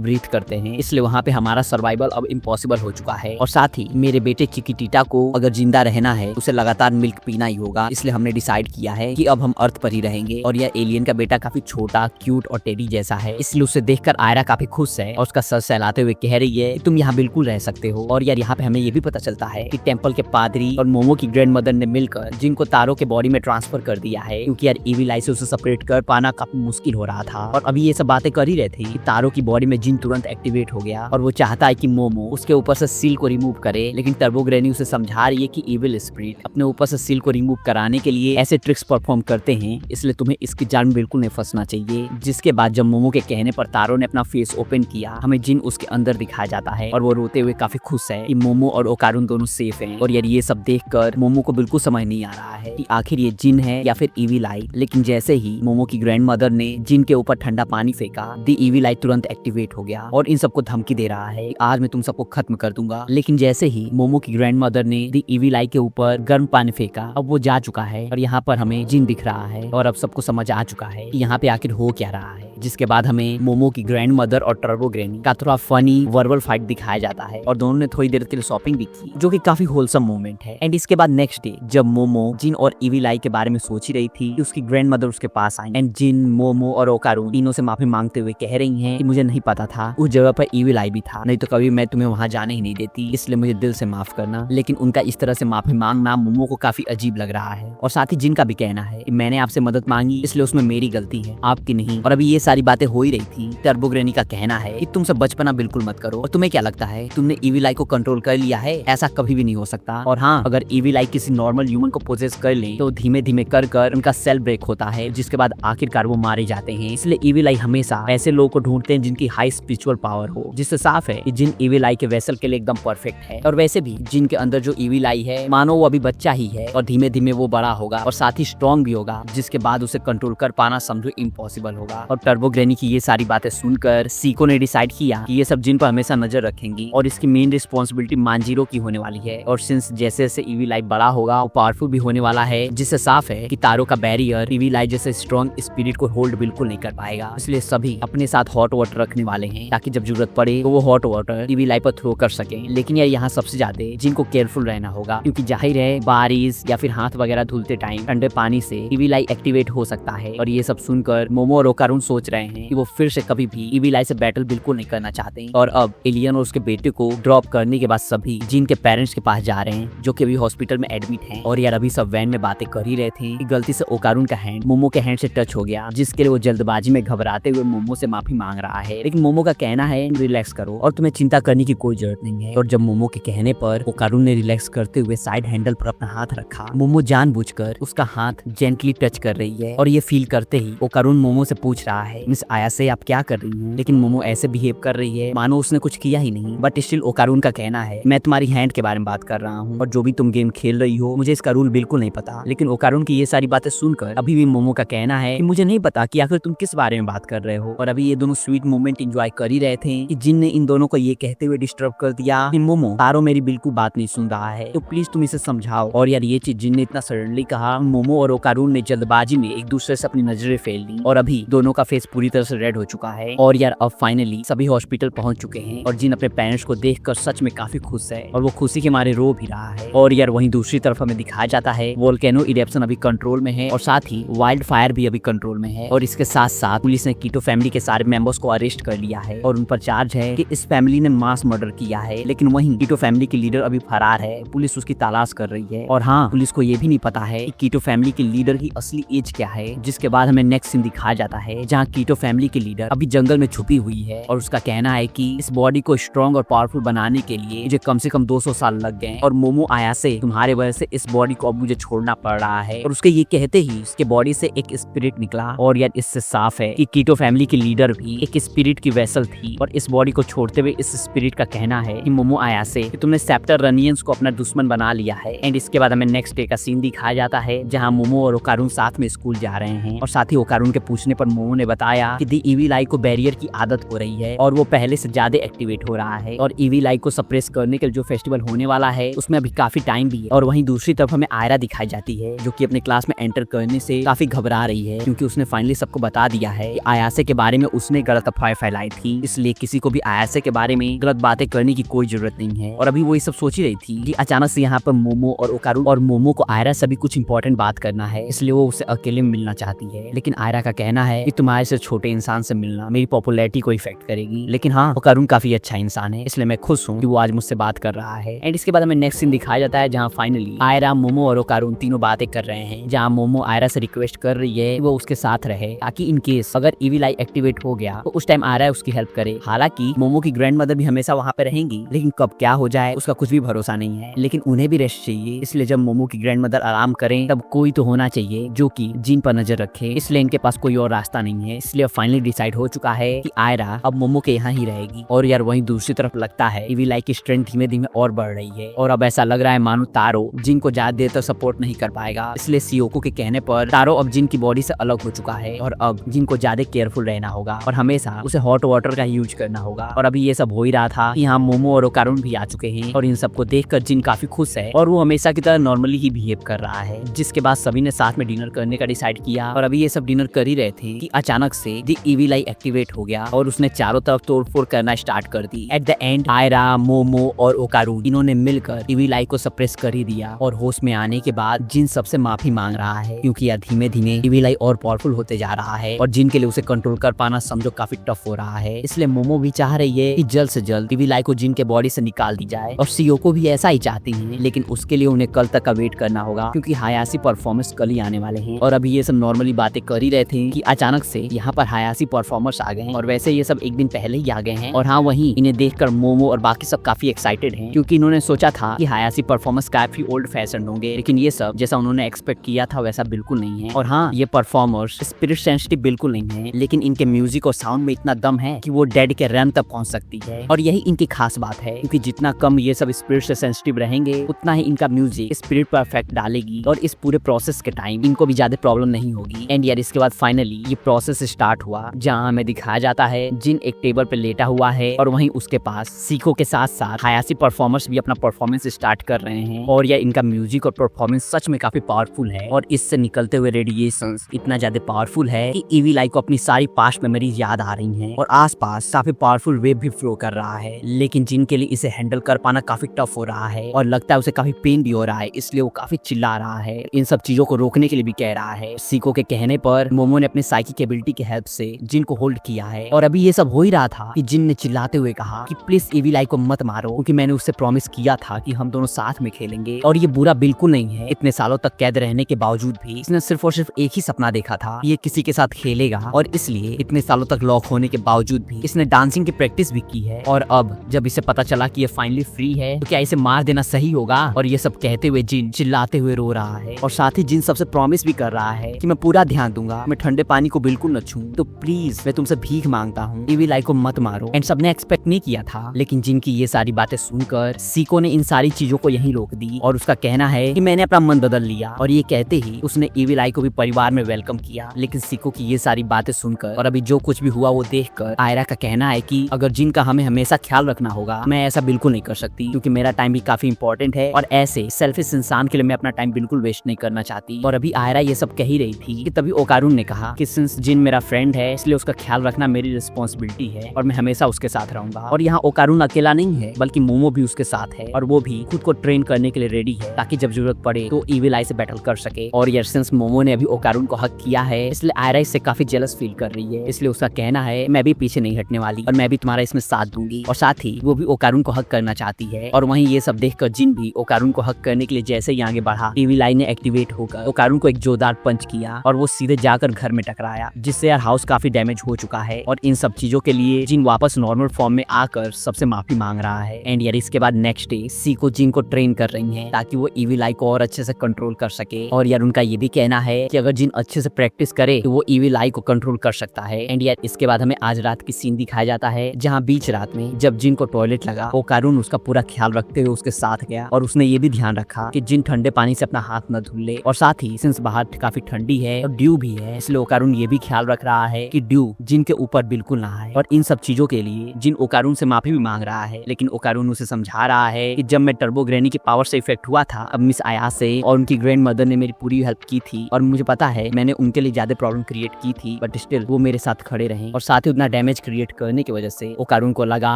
ब्रीथ करते हैं, इसलिए वहाँ पे हमारा सर्वाइवल अब इम्पॉसिबल हो चुका है। और साथ ही मेरे बेटे चिकिटीटा को अगर जिंदा रहना है उसे लगातार मिल्क पीना ही होगा, इसलिए हमने डिसाइड किया है कि अब हम अर्थ पर ही रहेंगे। और यह एलियन का बेटा काफी छोटा, क्यूट और टेडी जैसा है, इसलिए उसे देखकर आयरा काफी खुश है और उसका सर सहलाते हुए कह रही है कि तुम यहाँ बिल्कुल रह सकते हो। और यार यहाँ पे हमें ये भी पता चलता है कि टेम्पल के पादरी और मोमो की ग्रैंड मदर ने मिलकर जिन को तारो के बॉडी में ट्रांसफर कर दिया है, क्योंकि यार इविल आई से उसे सेपरेट कर पाना काफी मुश्किल हो रहा था। और अभी ये सब बातें कर ही रहे थे कि तारो की बॉडी में जिन तुरंत एक्टिवेट हो गया और वो चाहता है कि मोमो उसके ऊपर से सील को रिमूव करे, लेकिन टर्बो ग्रैनी उसे समझा रही है कि इविल स्पिरिट अपने ऊपर से सील को रिमूव कराने के लिए ऐसे ट्रिक्स परफॉर्म करते हैं, इसलिए तुम्हें इसकी जान में बिल्कुल नहीं फंसना चाहिए। जिसके बाद जब मोमो के कहने पर तारो ने अपना फेस ओपन किया, हमें जिन उसके अंदर दिखाया जाता है और वो रोते हुए काफी खुश है कि मोमो और ओकारून दोनों सेफ हैं। और यार ये सब देखकर मोमो को बिल्कुल समझ नहीं आ रहा है कि आखिर ये जिन है या फिर इविल आई। लेकिन जैसे ही मोमो की ग्रैंड मदर ने जिन के ऊपर ठंडा पानी फेंका, द इविल आई तुरंत एक्टिवेट हो गया और इन सबको धमकी दे रहा है, आज मैं तुम सबको खत्म कर दूंगा। लेकिन जैसे ही मोमो की ग्रैंड मदर ने द इविल आई के ऊपर गर्म पानी फेंका, अब वो जा चुका है और यहाँ पर हमें जिन दिख रहा है और अब सबको समझ आ चुका है कि यहाँ पे आखिर हो क्या रहा है। जिसके बाद हमें मोमो की ग्रैंड मदर और टर्बो ग्रैनी का थोड़ा फनी वर्बल फाइट दिखाया जाता है और दोनों ने थोड़ी देर के लिए शॉपिंग भी की, जो कि काफी होलसम मोमेंट है। एंड इसके बाद नेक्स्ट डे जब मोमो जिन और इविल आई के बारे में सोच ही रही थी कि उसकी ग्रैंड मदर उसके पास आई, एंड जिन, मोमो और ओकारून तीनों से माफी मांगते हुए कह रही हैं कि मुझे नहीं पता था उस जगह पर इविल आई भी था, नहीं तो कभी मैं तुम्हें वहां जाने ही नहीं देती, इसलिए मुझे दिल से माफ करना। लेकिन उनका इस तरह से माफी मांगना मोमो को काफी अजीब लग रहा है। और साथ ही जिन का भी कहना है कि मैंने आपसे मदद मांगी इसलिए उसमें मेरी गलती है, आपकी नहीं। और अभी ये सारी बातें हो ही रही थी, टर्बो ग्रैनी का कहना है कि तुम सब बचपना बिल्कुल मत करो। और तुम्हें क्या लगता है तुमने इविल आई को कंट्रोल कर लिया है? ऐसा कभी भी नहीं हो सकता। और हाँ, अगर इविल आई किसी नॉर्मल ह्यूमन को पोजेस कर ले तो धीमे धीमे कर कर उनका सेल ब्रेक होता है, जिसके बाद आखिरकार वो मारे जाते हैं। इसलिए इविल आई हमेशा ऐसे लोगों को ढूंढते हैं जिनकी हाई स्पिरिचुअल पावर हो, जिससे साफ है कि जिन इविल आई के वेसल के लिए एकदम परफेक्ट है। और वैसे भी जिन के अंदर जो इविल आई है, मानो वो अभी बच्चा ही है और धीमे धीमे वो बड़ा होगा और साथ ही स्ट्रॉन्ग भी होगा, जिसके बाद उसे कंट्रोल कर पाना समझो इम्पॉसिबल होगा। और टर्बो ग्रैनी की ये सारी बातें सुनकर सीको ने डिसाइड किया कि ये सब जिन पर हमेशा नजर रखेंगी और इसकी मेन रिस्पॉन्सिबिलिटी मांजीरो की होने वाली है। और सिंस जैसे जैसे इविल आई बड़ा होगा वो पावरफुल भी होने वाला है, जिससे साफ है कि तारो का बैरियर इविल आई जैसे स्ट्रॉन्ग स्पिरिट को होल्ड बिल्कुल नहीं कर पाएगा। इसलिए सभी अपने साथ हॉट वाटर रखने वाले हैं ताकि जब जरूरत पड़े तो वो हॉट वाटर इविल आई पर थ्रो कर सके। लेकिन यार यहाँ सबसे ज्यादा जिनको केयरफुल रहना होगा, क्योंकि जाहिर है बारिश या फिर हाथ वगैरह धुलते टाइम ठंडे पानी से इविल आई एक्टिवेट हो सकता है। और ये सब सुनकर मोमो और ओकारून सोच रहे हैं कि वो फिर से कभी भी इविल आई से बैटल बिल्कुल नहीं करना चाहते। और अब एलियन और उसके बेटे को ड्रॉप करने के बाद सभी जिन के पेरेंट्स के पास जा रहे हैं, जो कि अभी हॉस्पिटल में एडमिट हैं। और यार अभी सब वैन में बातें कर ही रहे थे कि गलती से ओकारून का हैंड मोमो के हैंड से टच हो गया, जिसके लिए वो जल्दबाजी में घबराते हुए मोमो से माफी मांग रहा है। लेकिन मोमो का कहना है रिलैक्स करो और तुम्हें चिंता करने की कोई जरूरत नहीं है। और जब मोमो के कहने पर ओकारून ने रिलैक्स करते हुए साइड हैंडल पर अपना हाथ रखा, मोमो जानबूझकर उसका हाथ जेंटली टच कर रही है। और ये फील करते ही ओकारून मोमो से पूछ रहा है, मिस आया से आप क्या कर रही हैं? लेकिन मोमो ऐसे बिहेव कर रही है मानो उसने कुछ किया ही नहीं। बट स्टिल ओकारून का कहना है मैं तुम्हारी हैंड के बारे में बात कर रहा हूँ और जो भी तुम गेम खेल रही हो मुझे इसका रूल बिल्कुल नहीं पता। लेकिन ओकारून की ये सारी बातें सुनकर अभी भी मोमो का कहना है कि मुझे नहीं पता कि आखिर तुम किस बारे में बात कर रहे हो। और अभी ये दोनों स्वीट मोमेंट एंजॉय कर ही रहे थे कि जिन ने इन दोनों को ये कहते हुए डिस्टर्ब कर दिया कि मोमो तारो मेरी बिल्कुल बात नहीं सुन रहा है, तो प्लीज तुम इसे समझाओ। और यार ये चीज जिन ने इतना सडनली कहा, मोमो और ओकारून ने जल्दबाजी में एक दूसरे से अपनी नजरें फेर ली और अभी दोनों का फेस पूरी तरह से रेड हो चुका है। और यार अब फाइनली सभी हॉस्पिटल पहुंच चुके हैं और जिन अपने पेरेंट्स को देखकर सच में काफी खुश है और वो खुशी के मारे रो भी रहा है। और यार वहीं दूसरी तरफ हमें दिखाया जाता है वोल्केनो इरेप्शन अभी कंट्रोल में है और साथ ही वाइल्ड फायर भी अभी कंट्रोल में है। और इसके साथ साथ पुलिस ने कीटो फैमिली के सारे मेंबर्स को अरेस्ट कर लिया है और उन पर चार्ज है कि इस फैमिली ने मास मर्डर किया है। लेकिन वहीं कीटो फैमिली की लीडर अभी फरार है, पुलिस उसकी तलाश कर रही है। और हाँ, पुलिस को ये भी नहीं पता है कि कीटो फैमिली के लीडर की असली एज क्या है। जिसके बाद हमें नेक्स्ट सीन दिखाया जाता है जहाँ कीटो फैमिली की लीडर अभी जंगल में छुपी हुई है और उसका कहना है कि इस बॉडी को स्ट्रॉन्ग और पावरफुल बनाने के लिए मुझे कम से कम 200 साल लग गए और मोमो आयासे तुम्हारे वजह से इस बॉडी को अब मुझे छोड़ना पड़ रहा है। और उसके ये कहते ही उसके बॉडी से एक स्पिरिट निकला और यार इससे साफ है कि कीटो फैमिली की लीडर भी एक स्पिरिट की वेसल थी और इस बॉडी को छोड़ते हुए इस स्पिरिट का कहना है कि मोमो आयासे कि तुमने सेप्टर रनियंस को अपना दुश्मन बना लिया है। एंड इसके बाद हमें नेक्स्ट डे का सीन दिखाया जाता है जहाँ मोमो और ओकारून साथ में स्कूल जा रहे हैं और साथ ही ओकारून के पूछने पर मोमो ने बताया कि दी इविल आई को बैरियर की आदत हो रही है और वो पहले से ज्यादा एक्टिवेट हो रहा है और इविल आई को सप्रेस करने के लिए जो फेस्टिवल होने वाला है उसमें अभी काफी टाइम भी है। और वहीं दूसरी तरफ हमें आयरा दिखाई जाती है जो कि अपने क्लास में एंटर करने से काफी घबरा रही है क्योंकि उसने फाइनली सबको बता दिया है कि आयासे के बारे में उसने गलत अफवाह फैलाई थी, इसलिए किसी को भी आयासे के बारे में गलत बातें करने की कोई जरूरत नहीं है। और अभी वो ये सब सोच ही रही थी कि अचानक से यहाँ पर मोमो और ओकारून और मोमो को आयरा से भी कुछ इंपॉर्टेंट बात करना है, इसलिए वो उसे अकेले में मिलना चाहती है। लेकिन आयरा का कहना है कि तुम्हारे से छोटे इंसान से मिलना मेरी पॉपुलैरिटी को इफेक्ट करेगी, लेकिन हाँ ओकारून काफी अच्छा इंसान है इसलिए मैं खुश हूँ कि वो आज मुझसे बात कर रहा है। एंड इसके बाद हमें नेक्स्ट सीन दिखाया जाता है जहाँ फाइनली आयरा, मोमो और ओकारून तीनों बातें कर रहे हैं, जहाँ मोमो आयरा से रिक्वेस्ट कर रही है कि वो उसके साथ रहे ताकि इन केस अगर इविल आई एक्टिवेट हो गया तो उस टाइम आयरा उसकी हेल्प करे। हालांकि मोमो की ग्रैंड मदर भी हमेशा वहाँ पे रहेंगी, लेकिन कब क्या हो जाए उसका कुछ भी भरोसा नहीं है, लेकिन उन्हें भी रेस्ट चाहिए, इसलिए जब मोमो की ग्रैंड मदर आराम करें तब कोई तो होना चाहिए जो कि जिन पर नजर रखे, इसलिए इनके पास कोई और रास्ता नहीं है। इसलिए फाइनली डिसाइड हो चुका है कि आयरा अब मोमो के यहाँ ही रहेगी। और यार वहीं दूसरी तरफ लगता है इविल आई की स्ट्रेंथ धीमे धीमे और बढ़ रही है और अब ऐसा लग रहा है मानो तारो जिन को ज्यादा देर तक सपोर्ट नहीं कर पाएगा, इसलिए सियोको के कहने पर तारो अब जिन की बॉडी से अलग हो चुका है और अब जिन को ज्यादा केयरफुल रहना होगा और हमेशा उसे हॉट वाटर का यूज करना होगा। और अभी ये सब हो ही रहा था कि यहाँ मोमो और ओकारून भी आ चुके हैं और इन सबको देखकर जिन काफी खुश है और वो हमेशा की तरह नॉर्मली ही बिहेव कर रहा है। जिसके बाद सभी ने साथ में डिनर करने का डिसाइड किया और अभी ये सब डिनर कर ही रहे थे कि अचानक से दी इविल आई एक्टिवेट हो गया और उसने चारों तरफ तोड़फोड़ करना स्टार्ट कर दी। At the end Aira, Momo और ओकारून इन्होंने मिलकर इविल आई को सप्रेस कर ही दिया और होश में आने के बाद जिन सबसे माफी मांग रहा है क्योंकि यार धीमे धीमे इविल आई और पावरफुल होते जा रहा है और जिन के लिए उसे कंट्रोल कर पाना समझो काफी टफ हो रहा है। इसलिए मोमो भी चाह रही है कि जल्द से जल्द इविल आई को जिन के बॉडी से निकाल दी जाए और सियोको भी ऐसा ही चाहती है, लेकिन उसके लिए उन्हें कल तक का वेट करना होगा क्योंकि हायासी परफॉर्मेंस कल ही आने वाले हैं। और अभी ये सब नॉर्मली बातें कर ही रहे थे कि अचानक से यहाँ पर हायासी परफॉर्मर्स आ गए हैं और वैसे ये सब एक दिन पहले ही आ गए हैं। और हाँ वहीं इन्हें देखकर मोमो और बाकी सब काफी एक्साइटेड हैं क्योंकि इन्होंने सोचा था कि हायासी परफॉर्मेंस काफी ओल्ड फैशन होंगे, लेकिन ये सब जैसा उन्होंने एक्सपेक्ट किया था वैसा बिल्कुल नहीं है। और हाँ ये परफॉर्मर्स स्पिरिट सेंसिटिव बिल्कुल नहीं है, लेकिन इनके म्यूजिक और साउंड में इतना दम है कि वो डेड के रैम तक पहुंच सकती है और यही इनकी खास बात है क्योंकि जितना कम ये सब स्पिरिट से सेंसिटिव रहेंगे उतना ही इनका म्यूजिक स्पिरिट पर इफेक्ट डालेगी और इस पूरे प्रोसेस के टाइम इनको भी ज्यादा प्रॉब्लम नहीं होगी। एंड यार इसके बाद फाइनली ये प्रोसेस स्टार्ट हुआ जहाँ हमें दिखाया जाता है जिन एक टेबल पे लेटा हुआ है और वहीं उसके पास सीको के साथ साथ हायासी परफॉर्मर्स भी अपना परफॉर्मेंस स्टार्ट कर रहे हैं और यह इनका म्यूजिक और परफॉर्मेंस सच में काफी पावरफुल है और इससे निकलते हुए रेडिएशंस इतना ज्यादा पावरफुल है कि इविल आई को अपनी सारी पास्ट मेमोरीज याद आ रही हैं और आसपास काफी पावरफुल वेव भी फ्लो कर रहा है, लेकिन जिनके लिए इसे हैंडल कर पाना काफी टफ हो रहा है और लगता है उसे काफी पेन भी हो रहा है, इसलिए वो काफी चिल्ला रहा है। इन सब चीजों को रोकने के लिए भी कह रहा है। सीको के कहने पर मोमो ने अपनी साइकिक एबिलिटी की हेल्प से जिन को होल्ड किया है और अभी ये सब हो ही रहा था कि जिन ने चिल्लाते हुए कहा कि प्लीज इविल आई को मत मारो क्योंकि मैंने उससे प्रॉमिस किया था कि हम दोनों साथ में खेलेंगे और ये बुरा बिल्कुल नहीं है। इतने सालों तक कैद रहने के बावजूद भी इसने सिर्फ और सिर्फ एक ही सपना देखा था, ये किसी के साथ खेलेगा और इसलिए इतने सालों तक लॉक होने के बावजूद भी इसने डांसिंग की प्रैक्टिस भी की है। और अब जब इसे पता चला कि ये फाइनली फ्री है तो क्या इसे मार देना सही होगा? और ये सब कहते हुए जिन चिल्लाते हुए रो रहा है और साथ ही जिन सबसे प्रॉमिस भी कर रहा है कि मैं पूरा ध्यान दूंगा, मैं ठंडे पानी को बिल्कुल न छूऊं, तो प्लीज मैं तुमसे भीख मांगता हूँ इविल आई को मत मारो। एंड सबने एक्सपेक्ट नहीं किया था, लेकिन जिनकी ये सारी बातें सुनकर सीको ने इन सारी चीजों को यहीं रोक दी और उसका कहना है कि मैंने अपना मन बदल लिया और ये कहते ही उसने इविल आई को भी परिवार में वेलकम किया। लेकिन सीको की ये सारी बातें सुनकर और अभी जो कुछ भी हुआ वो देखकर आयरा का कहना है कि अगर जिनका हमें हमेशा ख्याल रखना होगा, मैं ऐसा बिल्कुल नहीं कर सकती क्योंकि मेरा टाइम भी काफी इंपॉर्टेंट है और ऐसे सेल्फिश इंसान के लिए मैं अपना टाइम बिल्कुल वेस्ट नहीं करना चाहती। और अभी आयरा ये सब कह ही रही थी कि तभी ओकारून ने कहा कि सिंस जिन मेरा फ्रेंड है इसलिए उसका ख्याल रखना मेरी रिस्पॉन्सिबिलिटी है और मैं हमेशा उसके साथ रहूंगा। और यहाँ ओकारून अकेला नहीं है बल्कि मोमो भी उसके साथ है और वो भी खुद को ट्रेन करने के लिए रेडी है ताकि जब जरूरत पड़े तो इविल आई से बैटल कर सके। और यार सिंस मोमो ने अभी ओकारून को हक किया है इसलिए आयरा इससे काफी जेलस फील कर रही है, इसलिए उसका कहना है मैं भी पीछे नहीं हटने वाली और मैं भी तुम्हारा इसमें साथ दूंगी। और साथ ही वो भी ओकारून को हक करना चाहती है। और वहीं ये सब देखकर जिन भी ओकारून को हक करने के लिए जैसे ही आगे बढ़ा, इविल आई ने एक्टिवेट होकर ओकारून को एक जोरदार पंच किया और वो सीधे जाकर घर में टकराया, जिससे जिससे यार हाउस काफी डैमेज हो चुका है और इन सब चीजों के लिए जिन वापस नॉर्मल फॉर्म में आकर सबसे माफी मांग रहा है। एंड यार इसके बाद नेक्स्ट डे सीको जिन को ट्रेन कर रही है ताकि वो इविल आई को और अच्छे से कंट्रोल कर सके। और यार उनका ये भी कहना है कि अगर जिन अच्छे से प्रैक्टिस करे तो वो इविल आई को कंट्रोल कर सकता है। एंड यार इसके बाद हमें आज रात की सीन दिखाया जाता है जहाँ बीच रात में जब जिन को टॉयलेट लगा वो कारून उसका पूरा ख्याल रखते हुए उसके साथ गया और उसने ये भी ध्यान रखा कि जिन ठंडे पानी से अपना हाथ न धुल ले। और साथ ही सिंस बाहर काफी ठंडी है और ड्यू भी है इसलिए ओकारून ये भी ख्याल रख रहा है कि ड्यू जिन के ऊपर बिल्कुल ना आए। और इन सब चीजों के लिए जिन ओकारून से माफी भी मांग रहा है, लेकिन ओकारून उसे समझा रहा है कि जब मैं टर्बो ग्रैनी की पावर से इफेक्ट हुआ था अब मिस आयास से और उनकी ग्रैंड मदर ने मेरी पूरी हेल्प की थी और मुझे पता है मैंने उनके लिए ज्यादा प्रॉब्लम क्रिएट की थी, बट स्टिल वो मेरे साथ खड़े रहे। और साथ ही उतना डैमेज क्रिएट करने की वजह से ओकारून को लगा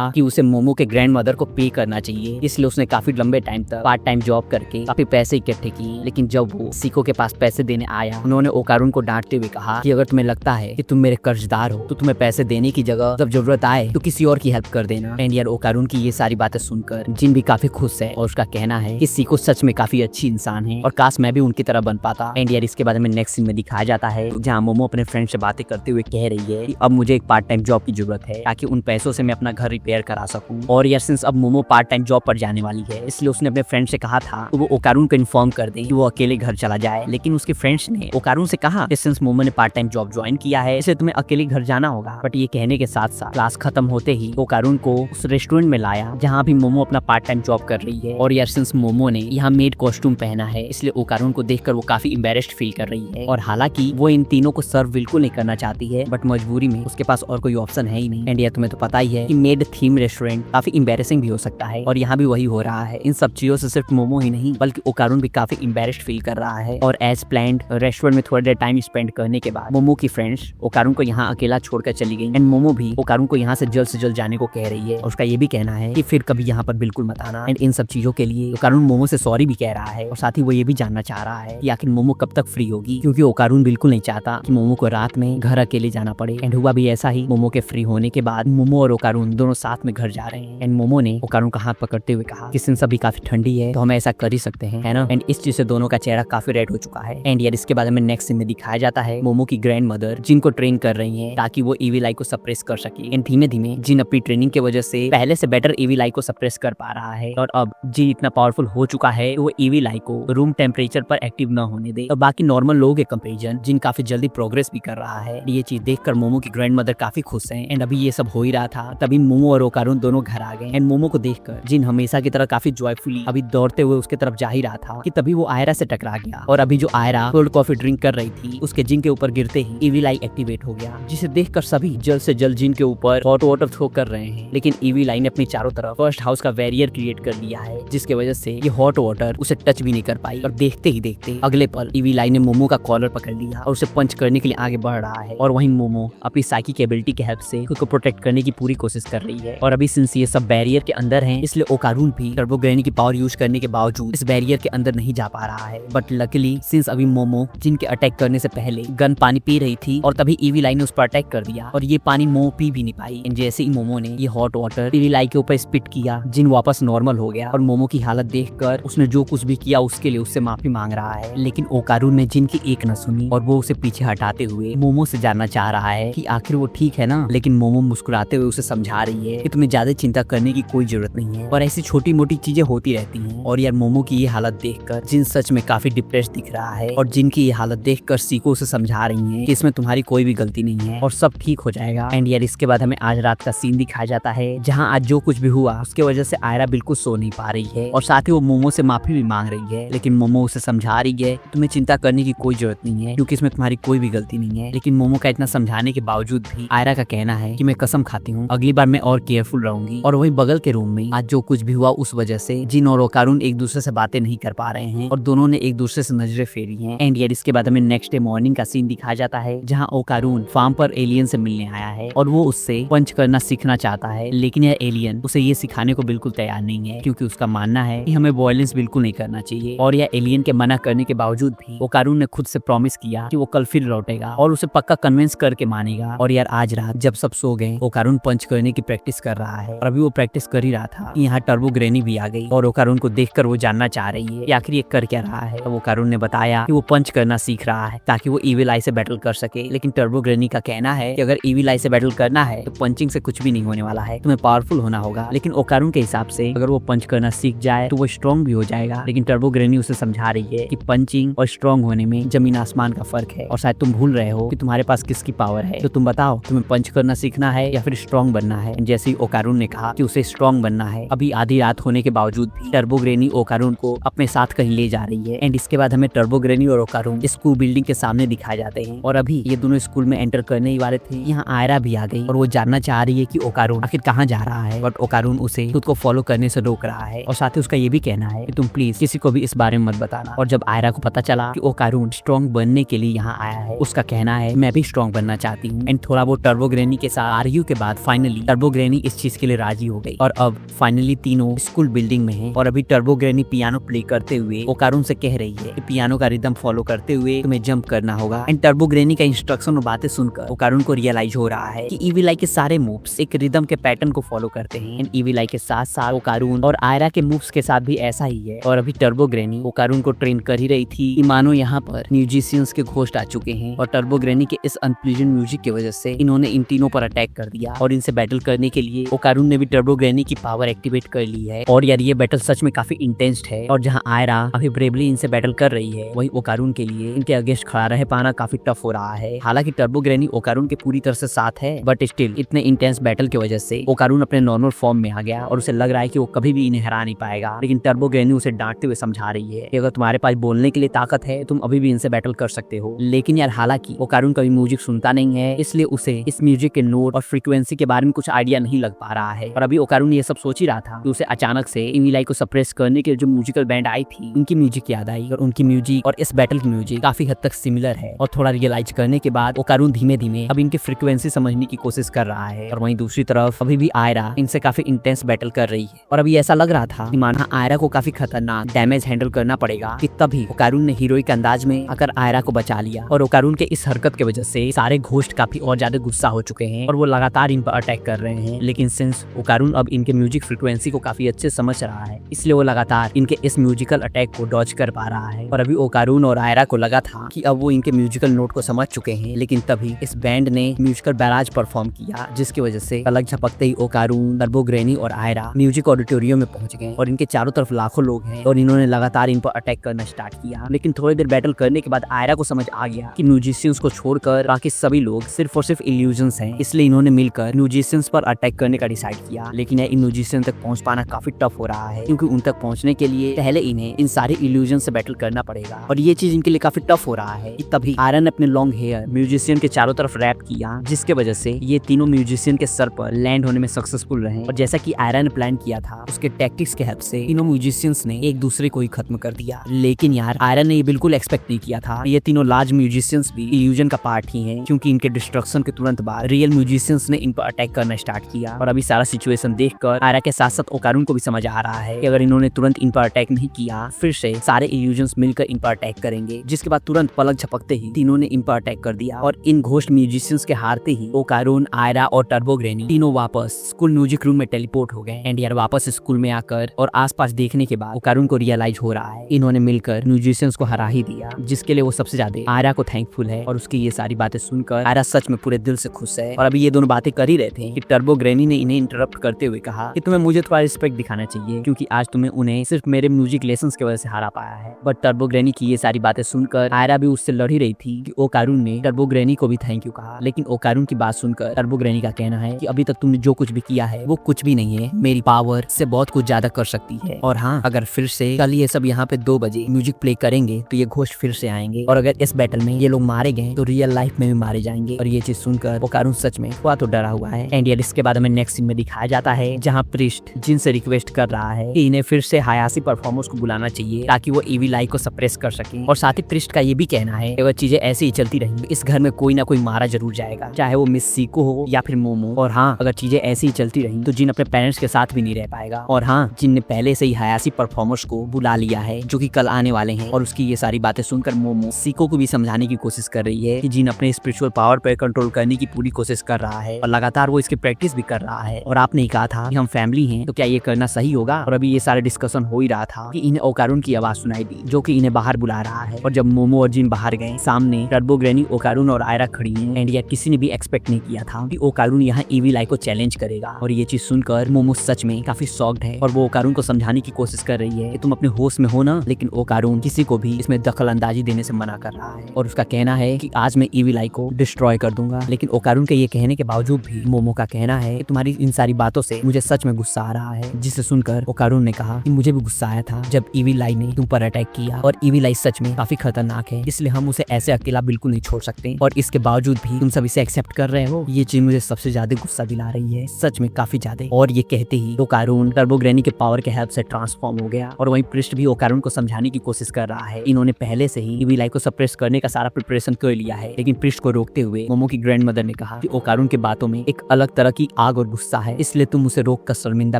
कि उसे मोमो के ग्रैंड मदर को पे करना चाहिए, इसलिए उसने काफी लंबे टाइम तक पार्ट टाइम जॉब करके काफी पैसे इकट्ठे किए। लेकिन जब वो सीको के पास पैसे देने आया उन्होंने ओकारून को डांटते हुए कहा कि अगर तुम्हें लगता है कि तुम मेरे कर्जदार हो तो तुम्हें पैसे देने की जगह जब जरूरत आए तो किसी और की हेल्प कर देना। एंड यार ओकारून की ये सारी बातें सुनकर जिन भी काफी खुश है और उसका कहना है कि सीको सच में काफी अच्छी इंसान है और काश मैं भी उनकी तरह बन पाता। एंड यार इसके बाद में नेक्स्ट सीन में दिखाया जाता है जहाँ मोमो अपने फ्रेंड से बातें करते हुए कह रही है कि अब मुझे एक पार्ट टाइम जॉब की जरूरत है ताकि उन पैसों से मैं अपना घर रिपेयर करा सकूं। और यार सिंस अब मोमो पार्ट टाइम जॉब पर जाने वाली है इसलिए उसने अपने फ्रेंड से कहा था कि वो ओकारून को इन्फॉर्म कर दे कि वो अकेले घर चला जाए। लेकिन उसके फ्रेंड्स ने ओकारून से कहा कि सिंस मोमो ने पार्ट टाइम जॉब ज्वाइन किया है इसलिए तुम्हें अकेले घर जाना होगा। बट ये कहने के साथ साथ क्लास खत्म होते ही ओकारून को उस रेस्टोरेंट में लाया जहाँ भी मोमो अपना पार्ट टाइम जॉब कर रही है। और यार सिंस मोमो ने यहाँ मेड कॉस्ट्यूम पहना है इसलिए ओकारून को देखकर वो काफी एम्बैरेस्ड फील कर रही है। और हालांकि वो इन तीनों को सर्व बिल्कुल नहीं करना चाहती है बट मजबूरी में उसके पास और कोई ऑप्शन है ही नहीं। एंड यार तुम्हें तो पता ही है कि मेड थीम रेस्टोरेंट काफी एम्बैरेसिंग भी हो सकता है और यहाँ भी वही हो रहा है। इन सब चीजों से सिर्फ मोमो ही नहीं बल्कि ओकारून भी काफी एम्बैरेस्ड फील कर रहा है। और एज प्लान्ड रेस्टोरेंट में थोड़ा देर टाइम स्पेंड करने के बाद मोमो की फ्रेंड्स ओकारून को यहाँ अकेला छोड़कर चली गई। एंड मोमो भी ओकारून को यहाँ से जल्द जाने को कह रही है और उसका ये भी कहना है कि फिर कभी यहाँ पर बिल्कुल मत आना। एंड इन सब चीजों के लिए ओकारून मोमो से सॉरी भी कह रहा है और साथ ही वो ये भी जानना चाह रहा है कि आखिर मोमो कब तक फ्री होगी, क्योंकि ओकारून बिल्कुल नहीं चाहता कि मोमो को रात में घर अकेले जाना पड़े। एंड हुआ भी ऐसा ही, मोमो के फ्री होने के बाद मोमो और ओकारून दोनों साथ में घर जा रहे हैं। एंड मोमो ने ओकारून का हाथ पकड़ते हुए कहा कि सिंस अभी काफी ठंडी है तो हम ऐसा कर ही सकते हैं, है ना। एंड इस चीज से दोनों का चेहरा काफी रेड हो चुका है। एंड यार इसके बाद में नेक्स्ट सीन में दिखाया जाता है मोमो की ग्रैंड मदर जिनको ट्रेन कर रही है ताकि वो इविल आई को सप्रेस कर सके। एंड धीमे धीमे जिन अपनी ट्रेनिंग की वजह से पहले से बेटर इविल आई को सप्रेस कर पा रहा है और अब जिन इतना पावरफुल हो चुका है वो इविल आई को रूम टेम्परेचर पर एक्टिव न होने दे और बाकी नॉर्मल लोगों के कंपैरिजन जिन काफी जल्दी प्रोग्रेस भी कर रहा है। ये चीज देखकर मोमो की ग्रैंड मदर काफी खुश है। एंड अभी ये सब हो ही रहा था तभी मोमो और ओकारून दोनों घर आ गए। एंड मोमो को देखकर जिन हमेशा की तरह काफी जॉयफुली अभी दौड़ते हुए उसके तरफ जा ही रहा था कि तभी वो आयरा से टकरा गया। और अभी जो आयरा कोल्ड कॉफी ड्रिंक कर रही थी उसके जिन के ऊपर गिरते ही इविल आई एक्टिवेट हो गया, जिसे देखकर सभी जल्द से जल्द जिन के ऊपर हॉट वाटर थ्रो कर रहे हैं। लेकिन इविल आई ने अपनी चारों तरफ फर्स्ट हाउस का बैरियर क्रिएट कर लिया है जिसकी वजह से ये हॉट वाटर उसे टच भी नहीं कर पाई। और देखते ही देखते अगले पल इविल आई ने मोमो का कॉलर पकड़ लिया और उसे पंच करने के लिए आगे बढ़ रहा है। और वहीं मोमो अपनी साइकिक एबिलिटी के हेल्प से खुद को प्रोटेक्ट करने की पूरी कोशिश कर रही है। और अभी सिंस ये सब बैरियर के अंदर हैं इसलिए ओकारून भी टर्बो ग्रैनी की पावर यूज करने के बावजूद इस बैरियर के अंदर नहीं जा पा रहा है। बट लकीली सिंस अभी मोमो जिनके अटैक करने से पहले गन पानी पी रही थी और तभी इविल आई ने उस पर अटैक कर दिया और ये पानी मोमो पी भी नहीं पाई। जैसे ही मोमो ने ये हॉट वाटर इविल आई के ऊपर स्पिट किया जिन वापस नॉर्मल हो गया और मोमो की हालत देखकर उसने जो कुछ भी किया उसके लिए उससे माफी मांग रहा है। लेकिन ओकारून ने जिन की एक न सुनी और वो उसे पीछे हटाते हुए मोमो से जानना चाह रहा है कि आखिर वो ठीक है ना। लेकिन मोमो मुस्कुराते हुए उसे समझा रही है कि तुम्हें ज्यादा चिंता करने की कोई जरूरत नहीं है और ऐसी छोटी मोटी चीजें होती रहती हैं। और यार मोमो की ये हालत देखकर जिन सच में काफी डिप्रेस दिख रहा है और जिनकी ये हालत देखकर सीको उसे समझा रही है कि इसमें तुम्हारी कोई भी गलती नहीं है और सब ठीक हो जाएगा। एंड यार इसके बाद हमें आज रात का सीन दिखाया जाता है जहाँ आज जो कुछ भी हुआ उसके वजह से आयरा बिल्कुल सो नहीं पा रही है और साथ ही वो मोमो से माफी भी मांग रही है। लेकिन मोमो उसे समझा रही है तुम्हें चिंता करने की कोई जरूरत नहीं है क्योंकि इसमें तुम्हारी कोई भी गलती नहीं है। लेकिन मोमो का इतना समझाने के बावजूद भी आयरा का कहना है कि मैं कसम खाती हूँ अगली बार मैं और केयरफुल रहूंगी। और वही बगल के रूम में आज जो कुछ भी हुआ उस वजह से जिन और ओकारून एक दूसरे से बातें नहीं कर पा रहे हैं और दोनों ने एक दूसरे से नजरें फेरी हैं। एंड यार इसके बाद हमें नेक्स्ट डे मॉर्निंग का सीन दिखाया जाता है जहाँ ओकारून फार्म पर एलियन से मिलने आया है और वो उससे पंच करना सीखना चाहता है। लेकिन यह एलियन उसे ये सिखाने को बिल्कुल तैयार नहीं है क्योंकि उसका मानना है कि हमें वायलेंस बिल्कुल नहीं करना चाहिए। और यह एलियन के मना करने के बावजूद भी ओकारून ने खुद से प्रॉमिस किया कि वो कल फिर लौटेगा और उसे पक्का कन्विंस करके मानेगा। और यार आज रात जब सब सो गए ओकारून पंच करने की प्रैक्टिस कर रहा है और अभी वो प्रैक्टिस कर ही रहा था यहाँ टर्बो ग्रैनी भी आ गई और ओकारून को देखकर वो जानना चाह रही है आखिर ये कर क्या रहा है। तो ओकारून ने बताया कि वो पंच करना सीख रहा है ताकि वो इविल आई से बैटल कर सके। लेकिन टर्बो ग्रेनी का कहना है कि अगर ईविल आई से बैटल करना है तो पंचिंग से कुछ भी नहीं होने वाला है, तुम्हें पावरफुल होना होगा। लेकिन ओकारून के हिसाब से अगर वो पंच करना सीख जाए तो वो स्ट्रॉन्ग भी हो जाएगा। लेकिन टर्बो ग्रेनी उसे समझा रही है कि पंचिंग और स्ट्रॉन्ग होने में जमीन आसमान का फर्क है, और शायद तुम भूल रहे हो कि तुम्हारे पास किसकी पावर है। तो तुम बताओ, तुम्हें पंच करना सीखना है या फिर स्ट्रॉन्ग बनना है। जैसे ही ओकारून ने कहा कि उसे स्ट्रॉन्ग बनना है, अभी आधी रात होने के बावजूद भी टर्बो ग्रेनी ओकारून को अपने साथ कहीं ले जा रही है। एंड इसके बाद हमें टर्बो ग्रेनी और ओकारून स्कूल बिल्डिंग के सामने दिखाए जाते हैं, और अभी ये दोनों स्कूल में एंटर करने ही वाले थे। यहाँ आयरा भी आ गई और वो जानना चाह रही है कि ओकारून आखिर कहाँ जा रहा है, बट ओकारून उसे खुद को फॉलो करने से रोक रहा है, और साथ ही उसका ये भी कहना है कि तुम प्लीज किसी को भी इस बारे में मत बताना। और जब आयरा को पता चला कि ओकारून स्ट्रॉन्ग बनने के लिए यहाँ आया है, उसका कहना है मैं भी स्ट्रॉन्ग बनना चाहती हूँ। एंड थोड़ा बहुत टर्बो ग्रेनी के साथ आर्ग्यू के बाद फाइनली टर्बो ग्रेनी इस चीज के लिए राजी हो गई, और अब फाइनली तीनों स्कूल बिल्डिंग में हैं। और अभी टर्बो ग्रेनी पियानो प्ले करते हुए ओकारून से कह रही है कि पियानो का रिदम फॉलो करते हुए तुम्हें जंप करना होगा। एंड टर्बो ग्रेनी का इंस्ट्रक्शन और बातें सुनकर ओकारून को रियलाइज हो रहा है कि ईविल आई के सारे मूव्स एक रिदम के पैटर्न को फॉलो करते हैं। एंड ईविल आई के साथ साथ ओकारून और आयरा के मूव्स के साथ भी ऐसा ही है। और अभी टर्बो ग्रेनी ओकारून को ट्रेन कर ही रही थी कि मानो यहाँ पर म्यूजिशियंस के घोस्ट आ चुके हैं, और टर्बो ग्रेनी के इस अनप्लीजेंट म्यूजिक की वजह से इन्होंने इन तीनों पर अटैक कर दिया। और इनसे बैटल करने के लिए ओकारून ने भी टर्बो ग्रेनी की पावर एक्टिवेट कर ली है। और यार ये बैटल सच में काफी इंटेंस है, और जहाँ आयरा अभी ब्रेवली इनसे बैटल कर रही है, वही ओकारून के लिए इनके अगेंस्ट खड़ा रह पाना काफी टफ हो रहा है। हालांकि टर्बो ग्रेनी ओकारून के पूरी तरह से साथ है, बट स्टिल इतने इंटेंस बैटल की वजह से ओकारून अपने नॉर्मल फॉर्म में आ गया, और उसे लग रहा है कि वो कभी भी इन्हें हरा नहीं पाएगा। लेकिन टर्बो ग्रेनी उसे डांटते हुए समझा रही है कि अगर तुम्हारे पास बोलने के लिए ताकत है तुम अभी भी इनसे बैटल कर सकते हो। लेकिन यार हालांकि ओकारून कभी म्यूजिक सुनता नहीं है, इसलिए उसे इस म्यूजिक के नोट और फ्रीक्वेंसी के बारे में कुछ आइडिया नहीं लग पा रहा है। और अभी ओकारून ये सब सोच ही रहा था कि उसे अचानक से ईविल आई को सप्रेस करने के जो म्यूजिकल बैंड आई थी उनकी म्यूजिक याद आई, और उनकी म्यूजिक और इस बैटल की म्यूजिक काफी हद तक सिमिलर है। और थोड़ा रियलाइज करने के बाद ओकारून धीमे धीमे अब इनकी फ्रीक्वेंसी समझने की कोशिश कर रहा है। और वहीं दूसरी तरफ अभी भी आयरा इनसे काफी इंटेंस बैटल कर रही है, और अभी ऐसा लग रहा था कि माना आयरा को काफी खतरनाक डैमेज हैंडल करना पड़ेगा, कि तभी ओकारून ने हीरोइक अंदाज में आकर आयरा को बचा लिया। और ओकारून के इस हरकत की वजह से सारे घोस्ट काफी और ज्यादा गुस्सा हो चुके हैं, और वो लगातार इन पर अटैक कर रहे हैं। लेकिन सिंस ओकारून अब इनके म्यूजिक फ्रीक्वेंसी को काफी अच्छे समझ रहा है, इसलिए वो लगातार इनके इस म्यूजिकल अटैक को डॉज कर पा रहा है। और अभी ओकारून और आयरा को लगा था कि अब वो इनके म्यूजिकल नोट को समझ चुके हैं, लेकिन तभी इस बैंड ने म्यूजिकल बैराज परफॉर्म किया, जिसकी वजह से पलक झपकते ही ओकारून, टर्बो ग्रेनी और आयरा म्यूजिक ऑडिटोरियम में पहुंच गए। और इनके चारों तरफ लाखों लोग हैं, और इन्होंने लगातार इन पर अटैक करना स्टार्ट किया। लेकिन थोड़ी देर बैटल करने के बाद आयरा को समझ आ गया कि म्यूजिशियंस को छोड़कर बाकी सभी लोग सिर्फ और सिर्फ इल्यूजन्स हैं, इसलिए इन्होंने मिलकर म्यूजिशियंस पर अटैक करने का डिसाइड किया। लेकिन इन म्यूजिशियन तक पहुंच पाना काफी टफ हो रहा है, क्योंकि उन तक पहुंचने के लिए पहले इन्हें इन सारे इल्यूजन से बैटल करना पड़ेगा, और ये चीज इनके लिए काफी टफ हो रहा है। कि तभी आयरन ने अपने लॉन्ग हेयर म्यूजिशियन के चारों तरफ रैप किया, जिसके वजह से ये तीनों म्यूजिशियन के सर पर लैंड होने में सक्सेसफुल रहे। और जैसा कि आयरन ने प्लान किया था, उसके टैक्टिक्स के हेल्प से तीनों म्यूजिशियंस ने एक दूसरे को ही खत्म कर दिया। लेकिन यार आयरन ने ये बिल्कुल एक्सपेक्ट नहीं किया था, ये तीनों लार्ज म्यूजिशियंस भी इल्यूजन का पार्ट ही हैं, क्योंकि इनके डिस्ट्रक्शन के तुरंत बाद रियल म्यूजिशियंस ने इन पर अटैक करना स्टार्ट किया। और अभी सारा सिचुएशन देखकर आयरा के साथ साथ ओकारून को भी समझ आ रहा है कि अगर इन्होंने तुरंत इन पर अटैक नहीं किया, फिर से सारे इल्यूजन्स मिलकर इन पर अटैक करेंगे, जिसके बाद तुरंत पलक झपकते ही तीनों ने इन पर अटैक कर दिया। और इन घोस्ट म्यूजिशियंस के हारते ही ओकारून, आयरा और टर्बो ग्रेनी तीनों वापस स्कूल म्यूजिक रूम में टेलीपोर्ट हो गए। एंड यार वापस स्कूल में आकर और आसपास देखने के बाद ओकारून को रियलाइज हो रहा है इन्होंने मिलकर म्यूजिशियंस को हरा ही दिया, जिसके लिए वो सबसे ज्यादा आयरा को थैंकफुल है। और उसकी ये सारी बातें सुनकर आयरा सच में पूरे दिल से खुश है। और अभी ये दोनों बातें कर ही रहे थे कि टर्बो ग्रेनी ने इन्हें इंटरप्ट करते हुए कहा कि तुम्हें मुझे थोड़ा रिस्पेक्ट दिखाना चाहिए, क्योंकि आज तुम्हें उन्हें सिर्फ मेरे म्यूजिक लेसन्स की वजह से हारा पाया है। बट टर्बो ग्रेनी की ये सारी बातें सुनकर आयरा भी उससे लड़ ही रही थी कि ओकारून ने टर्बो ग्रेनी को भी थैंक यू कहा। लेकिन ओकारून की बात सुनकर टर्बो ग्रेनी का कहना है कि अभी तक तुमने जो कुछ भी किया है वो कुछ भी नहीं है, मेरी पावर से बहुत कुछ ज्यादा कर सकती है। और हाँ, अगर फिर से कल ये सब यहाँ पे 2 बजे म्यूजिक प्ले करेंगे तो ये घोस्ट फिर से आएंगे, और अगर इस बैटल में ये लोग मारे गए तो रियल लाइफ में भी मारे जाएंगे। और ये चीज सुनकर ओकारून सच में हुआ तो डरा हुआ है। एंड यार इसके बाद हमें नेक्स्ट सीन में दिखाया जाता है जहाँ प्रिस्ट जिन से रिक्वेस्ट कर रहा है कि इन्हें फिर से हायासी परफॉर्मर्स को बुलाना चाहिए ताकि वो ईविल आई को सप्रेस कर सके। और साथ ही प्रिस्ट का ये भी कहना है कि अगर चीजें ऐसे ही चलती रहेंगी इस घर में कोई ना कोई मारा जरूर जाएगा, चाहे वो मिस सीको हो या फिर मोमो। और हाँ, अगर चीजें ऐसे ही चलती रही तो जिन अपने पेरेंट्स के साथ भी नहीं रह पाएगा। और हाँ, जिन ने पहले से ही हायासी परफॉर्मर्स को बुला लिया है जो कि कल आने वाले हैं। और उसकी ये सारी बातें सुनकर मोमो सीको को भी समझाने की कोशिश कर रही है कि जिन अपने स्पिरिचुअल पावर पर कंट्रोल करने की पूरी कोशिश कर रहा है, और लगातार वो इसकी प्रैक्टिस भी कर रहा है। और आपने ही कहा था कि हम फैमिली हैं, तो क्या ये करना सही होगा? और अभी ये सारे डिस्कशन हो ही रहा था कि इन्हें ओकारून की आवाज सुनाई दी जो कि इन्हें बाहर बुला रहा है। और जब मोमो और जिन बाहर गए, सामने टर्बो ग्रेनी ओकारुन और आयरा खड़ी हैं एंड यार किसी ने भी एक्सपेक्ट नहीं किया था कि ओकारुन यहाँ ईविल आई को चैलेंज करेगा। और ये चीज सुनकर मोमो सच में काफी शॉक्ड है और वो ओकारुन को समझाने की कोशिश कर रही है कि तुम अपने होश में हो ना, लेकिन ओकारुन किसी को भी इसमें दखल अंदाजी देने से मना कर रहा है और उसका कहना है कि आज मैं ईविल आई को डिस्ट्रॉय कर दूंगा। लेकिन ओकारुन के ये कहने के बावजूद भी मोमो का कहना है कि तुम्हारी इन सारी बातों से मुझे सच में गुस्सा आ रहा है। जिसे सुनकर ओकारुन ने कहा कि मुझे भी गुस्सा आया था जब ईविल आई ने तुम पर अटैक किया और ईविल आई सच में काफी खतरनाक है, इसलिए हम उसे ऐसे अकेला बिल्कुल नहीं छोड़ सकते और इसके बावजूद भी तुम सब इसे एक्सेप्ट कर रहे हो। ये चीज मुझे सबसे ज्यादा गुस्सा दिला रही है, सच में काफी ज्यादा। और ये कहते ही ओकारुन टर्बो ग्रैनी के पावर के हेल्प से ट्रांसफॉर्म हो गया और वहीं पृष्ठ भी ओकारुन को समझाने की कोशिश कर रहा है। इन्होंने पहले से ही ईविल आई को सप्रेस करने का सारा प्रिपरेशन कर लिया है, लेकिन पृष्ठ को रोकते हुए मोमो की ग्रैंड मदर ने कहा कि ओकारुन के बातों में एक अलग तरह की आग और गुस्सा है, इसलिए तुम उसे रोक कर शर्मिंदा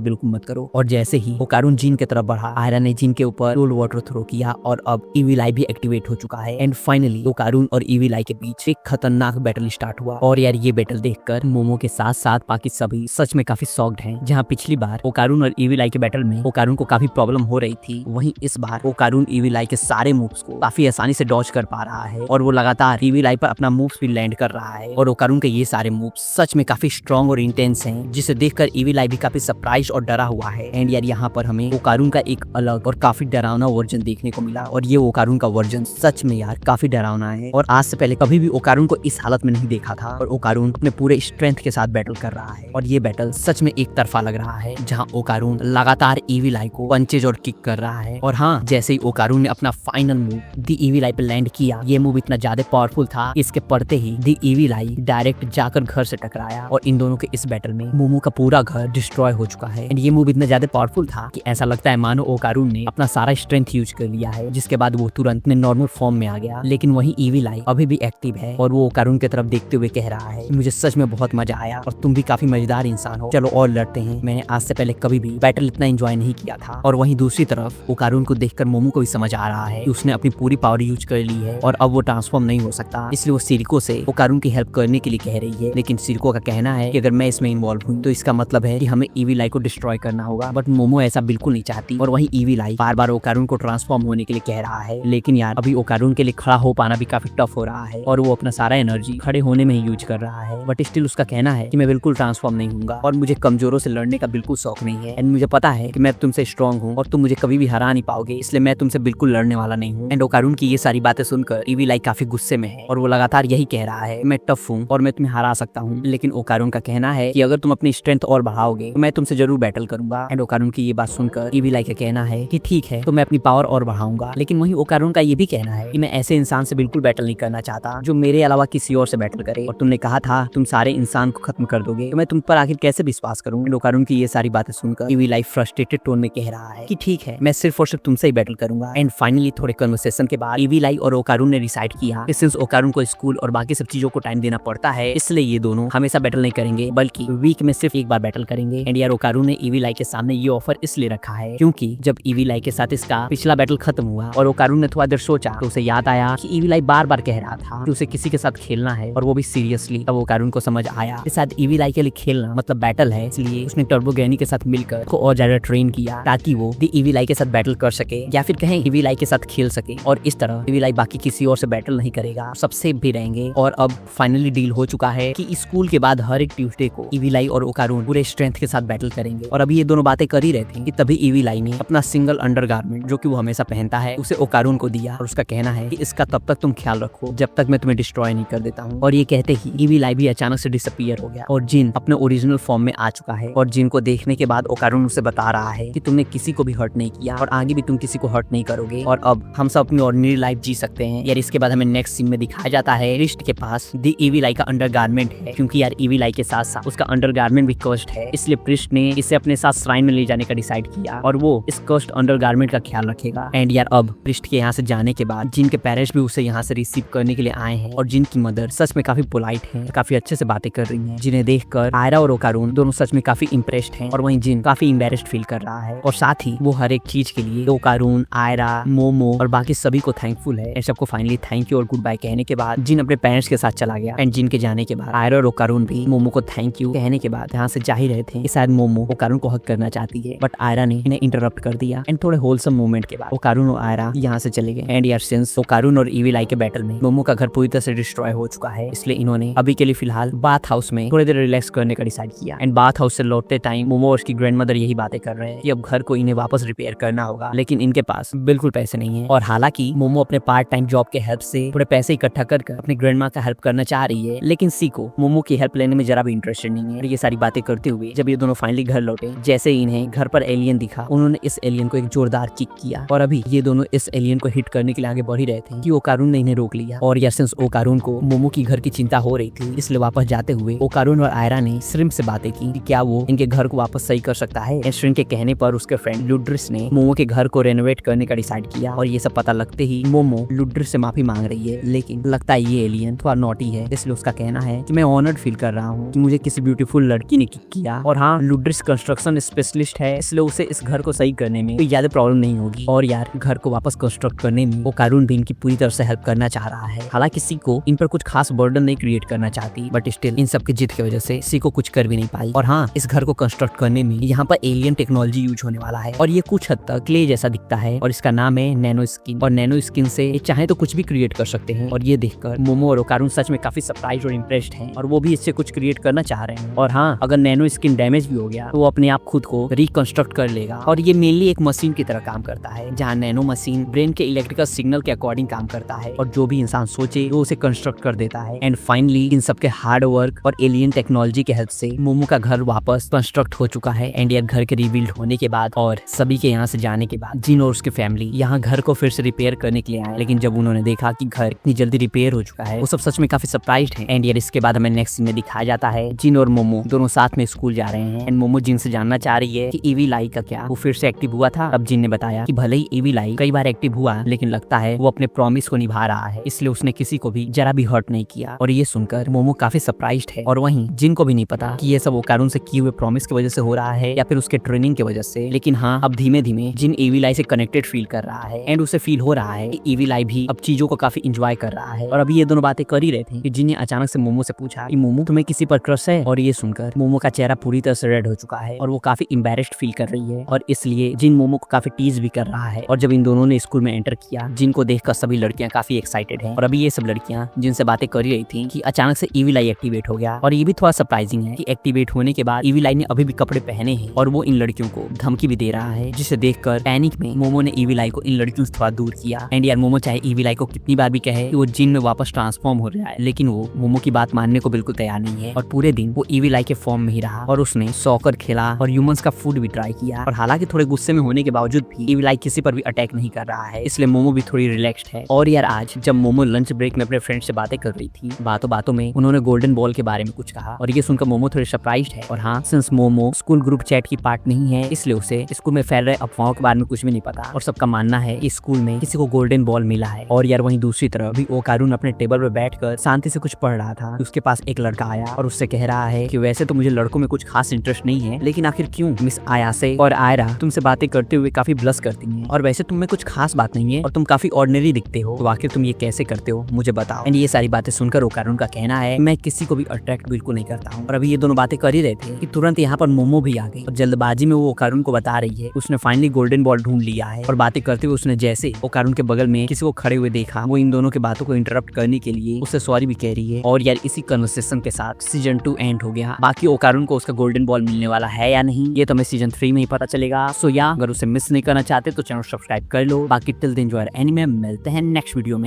बिल्कुल मत करो। और जैसे ही ओकारुन जिन की तरफ बढ़ा, आयरा ने जिन के ऊपर रोल वाटर थ्रो किया और अब ईविल आई भी एक्टिवेट हो चुका है एंड फाइनली ओकारुन और ईविल आई के बीच एक खतरनाक बैटल स्टार्ट हुआ। और यार ये बैटल देखकर मोमो के साथ साथ बाकी सभी सच में काफी शॉक्ड हैं। जहां पिछली बार ओकारुन और ईविल आई के बैटल में ओकारुन को काफी प्रॉब्लम हो रही थी, वहीं इस बार ओकारुन ईविल आई के सारे मूव्स को काफी आसानी से डॉज कर पा रहा है और वो लगातार ईविल आई पर अपना मूव्स भी लैंड कर रहा है। और ओकारुन के ये सारे मूव्स सच में काफी स्ट्रॉन्ग और इंटेंस हैं, जिसे देखकर ईविल आई भी काफी सरप्राइज और डरा हुआ है। एंड यार यहाँ पर हमें ओकारुन का एक अलग और काफी डरावना वर्जन देखने को मिला और ये ओकारुन का वर्जन सच में यार काफी डरावना है और आज से पहले कभी भी ओकारुन को इस हालत में नहीं देखा था और ओकारुन अपने पूरे स्ट्रेंथ के साथ बैटल कर रहा है। और ये बैटल सच में एक तरफा लग रहा है, जहाँ ओकारुन लगातार ईविल आई को पंचेज और किक कर रहा है। और हाँ, जैसे ही ओकारुन ने अपना फाइनल मूव दी ईविल आई पे लैंड किया, ये मूव इतना ज्यादा पावरफुल था, इसके पड़ते ही दी ईविल आई डायरेक्ट जाकर घर से टकराया और इन दोनों के इस बैटल में मोमो का पूरा घर डिस्ट्रॉय हो चुका है। एंड ये मूव इतना ज्यादा पावरफुल था कि ऐसा लगता है मानो ओकारुन ने अपना सारा स्ट्रेंथ यूज कर लिया है, जिसके बाद वो तुरंत नॉर्मल फॉर्म में आ गया। लेकिन वही ईविल आई अभी भी एक्टिव है और वो ओकारुन की तरफ देखते हुए कह रहा है, मुझे सच में बहुत मजा आया और तुम भी काफी मजेदार इंसान हो, चलो और लड़ते हैं। मैंने आज से पहले कभी भी बैटल इतना एंजॉय नहीं किया था। और वहीं दूसरी तरफ ओकारुन को देखकर मोमो को भी समझ आ रहा है कि उसने अपनी पूरी पावर यूज कर ली है और अब वो ट्रांसफॉर्म नहीं हो सकता, इसलिए वो सिरिको से ओकारुन की हेल्प करने के लिए कह रही है। लेकिन सिरिको का कहना है कि अगर मैं इसमें इन्वॉल्व हूँ तो इसका मतलब है कि हमें ईविल आई को डिस्ट्रॉय करना होगा, बट मोमो ऐसा बिल्कुल नहीं चाहती। और वहीं ईविल आई बार बार ओकारुन को ट्रांसफॉर्म होने के लिए कह रहा है, लेकिन यार अभी ओकारुन के लिए खड़ा हो पाना भी काफी टफ हो रहा है और वो अपना सारा एनर्जी खड़े होने में ही यूज कर रहा है। बट स्टिल उसका कहना है कि मैं बिल्कुल ट्रांसफॉर्म नहीं हूँ और मुझे कमजोरों से लड़ने का बिल्कुल शौक नहीं है एंड मुझे पता है कि मैं तुमसे स्ट्रॉन्ग हूँ और तुम मुझे कभी भी हरा नहीं पाओगे, इसलिए मैं तुमसे बिल्कुल लड़ने वाला नहीं हूँ। एंड ओकारुन की ये सारी बातें सुनकर ईविल आई काफी गुस्से में है और वो लगातार यही कह रहा है, मैं टफ हूँ और मैं तुम्हें हरा सकता हूँ। लेकिन ओकारुन का कहना है कि अगर तुम अपनी स्ट्रेंथ और बढ़ाओगे तो मैं तुमसे जरूर बैटल करूंगा। एंड ओकारुन की ये बात सुनकर ईविल आई का कहना है कि ठीक है, तो मैं अपनी पावर और बढ़ाऊंगा। लेकिन वहीं ओकारुन का ये भी कहना है कि मैं ऐसे इंसान से बिल्कुल बैटल नहीं करना चाहता जो मेरे अलावा किसी और से बैटल करे, और तुमने कहा था तुम सारे इंसान को खत्म कर दोगे, तो मैं तुम पर आखिर कैसे विश्वास करूं। ओकारुन की ये सारी बातें सुनकर ईविल आई फ्रस्ट्रेटेड टोन में कह रहा है कि ठीक है, मैं सिर्फ और सिर्फ तुमसे ही बैटल करूंगा। एंड फाइनली थोड़े कन्वर्सेशन के बाद ईविल आई और ओकारुन ने डिसाइड किया कि सिंस ओकारुन को स्कूल और बाकी सब चीजों को टाइम देना पड़ता है, इसलिए ये दोनों हमेशा बैटल नहीं करेंगे बल्कि वीक में सिर्फ एक बार बैटल करेंगे। एंड यार ओकारुन ने ईविल आई के सामने ये ऑफर इसलिए रखा है क्योंकि जब ईविल आई के साथ इसका पिछला बैटल खत्म हुआ और ओकारुन ने थोड़ा देर सोचा तो उसे याद आया कि ईविल आई बार बार कह रहा था कि उसे किसी के साथ खेलना है और वो भी सीरियसली। तब ओकारुन को समझ आया कि शायद ईविल आई के लिए खेलना मतलब बैटल है, इसलिए उसने टर्बो ग्रैनी के साथ मिलकर को और ज्यादा ट्रेन किया ताकि वो दी ईविल आई के साथ बैटल कर सके या फिर कहें ईविल आई के साथ खेल सके। और इस तरह ईविल आई बाकी किसी और से बैटल नहीं करेगा, सब सेफ भी रहेंगे। और अब फाइनली डील हो चुका है कि स्कूल के बाद हर एक ट्यूसडे को ईविल आई और ओकारुन पूरे स्ट्रेंथ के साथ बैटल करेंगे। और अभी ये दोनों बातें कर ही रहे थे कि तभी ईविल आई ने अपना सिंगल अंडरगारमेंट जो कि वो हमेशा पहनता है उसे ओकारुन को दिया और उसका कहना है कि इसका तब तक तुम ख्याल रखो जब तक मैं तुम्हें डिस्ट्रॉय नहीं कर देता हूँ। और ये कहते ही ईविल आई भी अचानक से डिसअपीयर हो गया और जिन अपने ओरिजिनल फॉर्म में आ चुका है। और जिन को देखने के बाद ओकारुन उसे बता रहा है कि तुमने किसी को भी हर्ट नहीं किया और आगे भी तुम किसी को हर्ट नहीं करोगे और अब हम सब अपनी ऑर्डिनरी लाइफ जी सकते हैं। यार इसके बाद हमें नेक्स्ट सीन में दिखाया जाता है रिस्ट के पास दी ईविल आई का अंडरगारमेंट है, क्योंकि यार ईविल आई के साथ साथ उसका अंडरगारमेंट भी कर्स्ड है, इसलिए प्रिस्ट ने इसे अपने साथ श्राइन में ले जाने का डिसाइड किया और वो इस कर्स्ड अंडरगारमेंट का ख्याल रखेगा। एंड यार अब प्रिस्ट के यहाँ से जाने के बाद जिन के पेरेंट्स भी उसे यहाँ से रिसीव करने के लिए आए हैं और जिन की मदर सच में काफी पोलाइट है, काफी अच्छे से बातें कर रही है, जिन्हें देखकर आयरा और ओकारुन दोनों सच में काफी इंप्रेस्ड हैं। और वहीं जिन काफी एम्बैरेस्ड फील कर रहा है और साथ ही वो हर एक चीज के लिए ओकारुन, आयरा, मोमो और बाकी सभी को थैंकफुल है। एंड सबको फाइनली थैंक यू और गुड बाय कहने के बाद जिन अपने पेरेंट्स के साथ चला गया। एंड जिन के जाने के बाद आयरा और ओकारुन भी मोमो को थैंक यू कहने के बाद यहाँ से जा ही रहे थे कि शायद मोमो ओकारुन को हक करना चाहती है, बट आयरा ने इन्हें इंटरप्ट कर दिया। एंड थोड़े होलसम मोमेंट के बाद ओकारुन और आयरा यहाँ से चले गए। एंड यार सिंस ओकारुन और ईविल आई के बैटल में मोमो का घर पूरी तरह से डिस्ट्रॉय हो चुका है, इसलिए इन्होंने अभी के लिए फिलहाल बाथ हाउस में थोड़ी देर रिलैक्स करने का डिसाइड किया। एंड बाथ हाउस से लौटते टाइम मोमो और उसकी ग्रैंडमदर यही बातें कर रहे हैं कि अब घर को इन्हें वापस रिपेयर करना होगा, लेकिन इनके पास बिल्कुल पैसे नहीं है। और हालांकि मोमो अपने पार्ट टाइम जॉब के हेल्प से थोड़े पैसे इकट्ठा कर अपनी ग्रैंडमा का हेल्प करना चाह रही है, लेकिन सी को मोमो की हेल्प लेने में जरा भी इंटरेस्टेड नहीं है। ये सारी बातें करते हुए जब ये दोनों फाइनली घर लौटे, जैसे ही इन्हें घर पर एलियन दिखा, उन्होंने इस एलियन को एक जोरदार किक किया और अभी ये दोनों इस एलियन को हिट करने के लिए आगे बढ़ ही रहे थे कि ओकारून ने इन्हें रोक लिया। और सिंस ओकारून को मोमो की घर की चिंता हो रही थी, इसलिए वापस जाते हुए ओकारून और आयरा ने श्रिम्प से बातें की कि क्या वो इनके घर को वापस सही कर सकता है। श्रिम्प के कहने पर उसके फ्रेंड लुड्रिस ने मोमो के घर को रेनोवेट करने का डिसाइड किया। और ये सब पता लगते ही मोमो लुड्रिस से माफी मांग रही है, लेकिन लगता है ये एलियन थोड़ा नॉटी है, इसलिए उसका कहना है कि मैं ऑनर्ड फील कर रहा हूँ कि मुझे किसी ब्यूटीफुल लड़की ने किक किया। और हाँ, लुड्रिस कंस्ट्रक्शन स्पेशलिस्ट है, इसलिए उसे इस घर को सही करने में कोई ज्यादा प्रॉब्लम नहीं होगी। और यार, घर को वापस कंस्ट्रक्ट करने में ओकारून भी इनकी पूरी तरह से हेल्प करना चाह रहा है। हालांकि सी को इन पर कुछ खास बर्डन नहीं क्रिएट करना चाहती, बट स्टिल इन सब की जिद की वजह से सी को कुछ कर भी नहीं पाई। और हाँ, इस घर को कंस्ट्रक्ट करने में यहाँ पर एलियन टेक्नोलॉजी यूज होने वाला है और ये कुछ हद तक क्ले जैसा दिखता है और इसका नाम है नैनो स्किन। और नैनो स्किन से ये चाहे तो कुछ भी क्रिएट कर सकते हैं। और ये देखकर मोमो और ओकारून सच में काफी सरप्राइज और इम्प्रेस्ड हैं और वो भी इससे कुछ क्रिएट करना चाह रहे हैं। और हाँ, अगर नैनो स्किन डैमेज भी हो गया तो वो अपने आप खुद को रिकंस्ट्रक्ट कर लेगा। और ये मेनली एक मशीन की तरह काम करता है, जहाँ नैनो मशीन ब्रेन के इलेक्ट्रिकल सिग्नल के अकॉर्डिंग काम करता है और जो भी इंसान सोचे वो उसे कंस्ट्रक्ट कर देता है। एंड फाइनली इन सबके हार्ड वर्क और एलियन टेक्नोलॉजी के हेल्प से मोमो का घर वापस कंस्ट्रक्ट हो चुका है। एंड यार, घर के रिबिल्ड होने के बाद और सभी के यहाँ से जाने के बाद जिन और उसके फैमिली यहाँ घर को फिर से रिपेयर करने के लिए आए, लेकिन जब उन्होंने देखा कि घर इतनी जल्दी रिपेयर हो चुका है, वो सब सच में काफी सरप्राइज्ड हैं। एंड यार, इसके बाद हमें नेक्स्ट सीन में दिखाया जाता है जिन और मोमो दोनों साथ में स्कूल जा रहे हैं। एंड मोमो जिन से जानना चाह रही है कि ईवी लाई का क्या, वो फिर से एक्टिव हुआ था। अब जिन ने बताया कि भले ही ईवी लाई कई बार एक्टिव हुआ, लेकिन लगता है वो अपने प्रॉमिस को निभा रहा है, इसलिए उसने किसी को भी जरा भी हर्ट नहीं किया। और ये सुनकर मोमो काफी सरप्राइज्ड है। और वहीं जिन को भी नहीं पता कि ये सब ओकारून से किए हुए प्रॉमिस की वजह से हो रहा है या फिर उसके ट्रेनिंग की वजह से, लेकिन हाँ, अब धीमे धीमे जिन ईवी लाई से कनेक्टेड फील कर रहा है। एंड उसे फील हो रहा है कि ईवी लाई भी अब चीजों को काफी एंजॉय कर रहा है। और अभी ये दोनों बातें कर ही रहे थे कि जिन ने अचानक से मोमो से पूछा कि मोमो, तुम्हें किसी पर क्रश है? और ये सुनकर मोमो का चेहरा पूरी तरह से रेड हो चुका है और वो काफी एम्बैरेस्ड फील कर रही है और इसलिए जिन मोमो को काफी टीज भी कर रहा है। और जब इन दोनों ने स्कूल में एंटर किया, जिन को देखकर सभी लड़कियां काफी एक्साइटेड हैं। और अभी ये सब लड़कियां जिनसे बातें कर ही रही थी कि अचानक से ईवी लाई एक्टिवेट हो गया। और ये भी थोड़ा सरप्राइजिंग है कि एक्टिवेट होने के बाद ईवी लाई ने अभी भी कपड़े पहने हैं और वो इन लड़कियों को धमकी भी दे रहा है, जिसे देखकर पैनिक में मोमो ने ईवी लाई को इन लड़कियों से थोड़ा दूर किया। एंड यार, मोमो चाहे ईवी लाई को कितनी बार भी कहे कि वो जिन में वापस ट्रांसफॉर्म हो रहा है, लेकिन वो मोमो की बात मानने को बिल्कुल तैयार नहीं है। और पूरे दिन वो ईवी लाई के फॉर्म में ही रहा और उसने सॉकर खेला और ह्यूमंस का फूड भी ट्राई किया। और हालांकि थोड़े गुस्से में होने के बावजूद भी ईवी लाई किसी पर भी अटैक नहीं कर रहा है, इसलिए मोमो भी थोड़ी रिलैक्स्ड है। और यार, आज जब मोमो लंच ब्रेक में अपने फ्रेंड से बातें कर रही थी, बातों बातों में उन्होंने गोल्डन बॉल के बारे में कुछ कहा और ये सुनकर मोमो थोड़ी सरप्राइज्ड है। और हाँ, since momo school group chat की पार्ट नहीं है, इसलिए उसे स्कूल में फैल रहे अफवाहों के बारे में कुछ भी नहीं पता और सबका मानना है कि स्कूल में किसी को गोल्डन बॉल मिला है। और यार, वहीं दूसरी तरफ भी ओकारून अपने टेबल पर बैठकर शांति से कुछ पढ़ रहा था। उसके पास एक लड़का आया और उससे कह रहा है कि वैसे तो मुझे लड़कों में कुछ खास इंटरेस्ट नहीं है, लेकिन आखिर क्यों मिस आयासे और आयरा तुमसे बातें करते हुए काफी ब्लश करती हैं और वैसे तुम में कुछ खास बात नहीं है और तुम काफी ऑर्डिनरी दिखते हो, तो आखिर तुम ये कैसे करते हो, मुझे बताओ। एंड ये सारी बातें सुनकर ओकारून का कहना है मैं किसी को भी अट्रैक्ट बिल्कुल नहीं करता हूँ। और अभी ये दोनों बातें कर ही रहे थे कि तुरंत यहाँ पर मोमो भी आ गई और जल्दबाजी में वो ओकारून को बता रही है उसने फाइनली गोल्डन बॉल ढूंढ लिया है। और बातें करते हुए उसने जैसे ओकारून के बगल में किसी को खड़े हुए देखा, वो इन दोनों की बातों को इंटरप्ट करने के लिए उससे सॉरी भी कह रही है। और यार, इसी कन्वर्सेशन के साथ सीजन 2 एंड हो गया। बाकी ओकारून को उसका गोल्डन बॉल मिलने वाला है या नहीं, ये तो हमें सीजन 3 में ही पता चलेगा। सो या, अगर उसे मिस नहीं करना चाहते तो चैनल सब्सक्राइब कर लो। बाकी टिल देन एंजॉय एनीमे, मिलते हैं नेक्स्ट वीडियो में।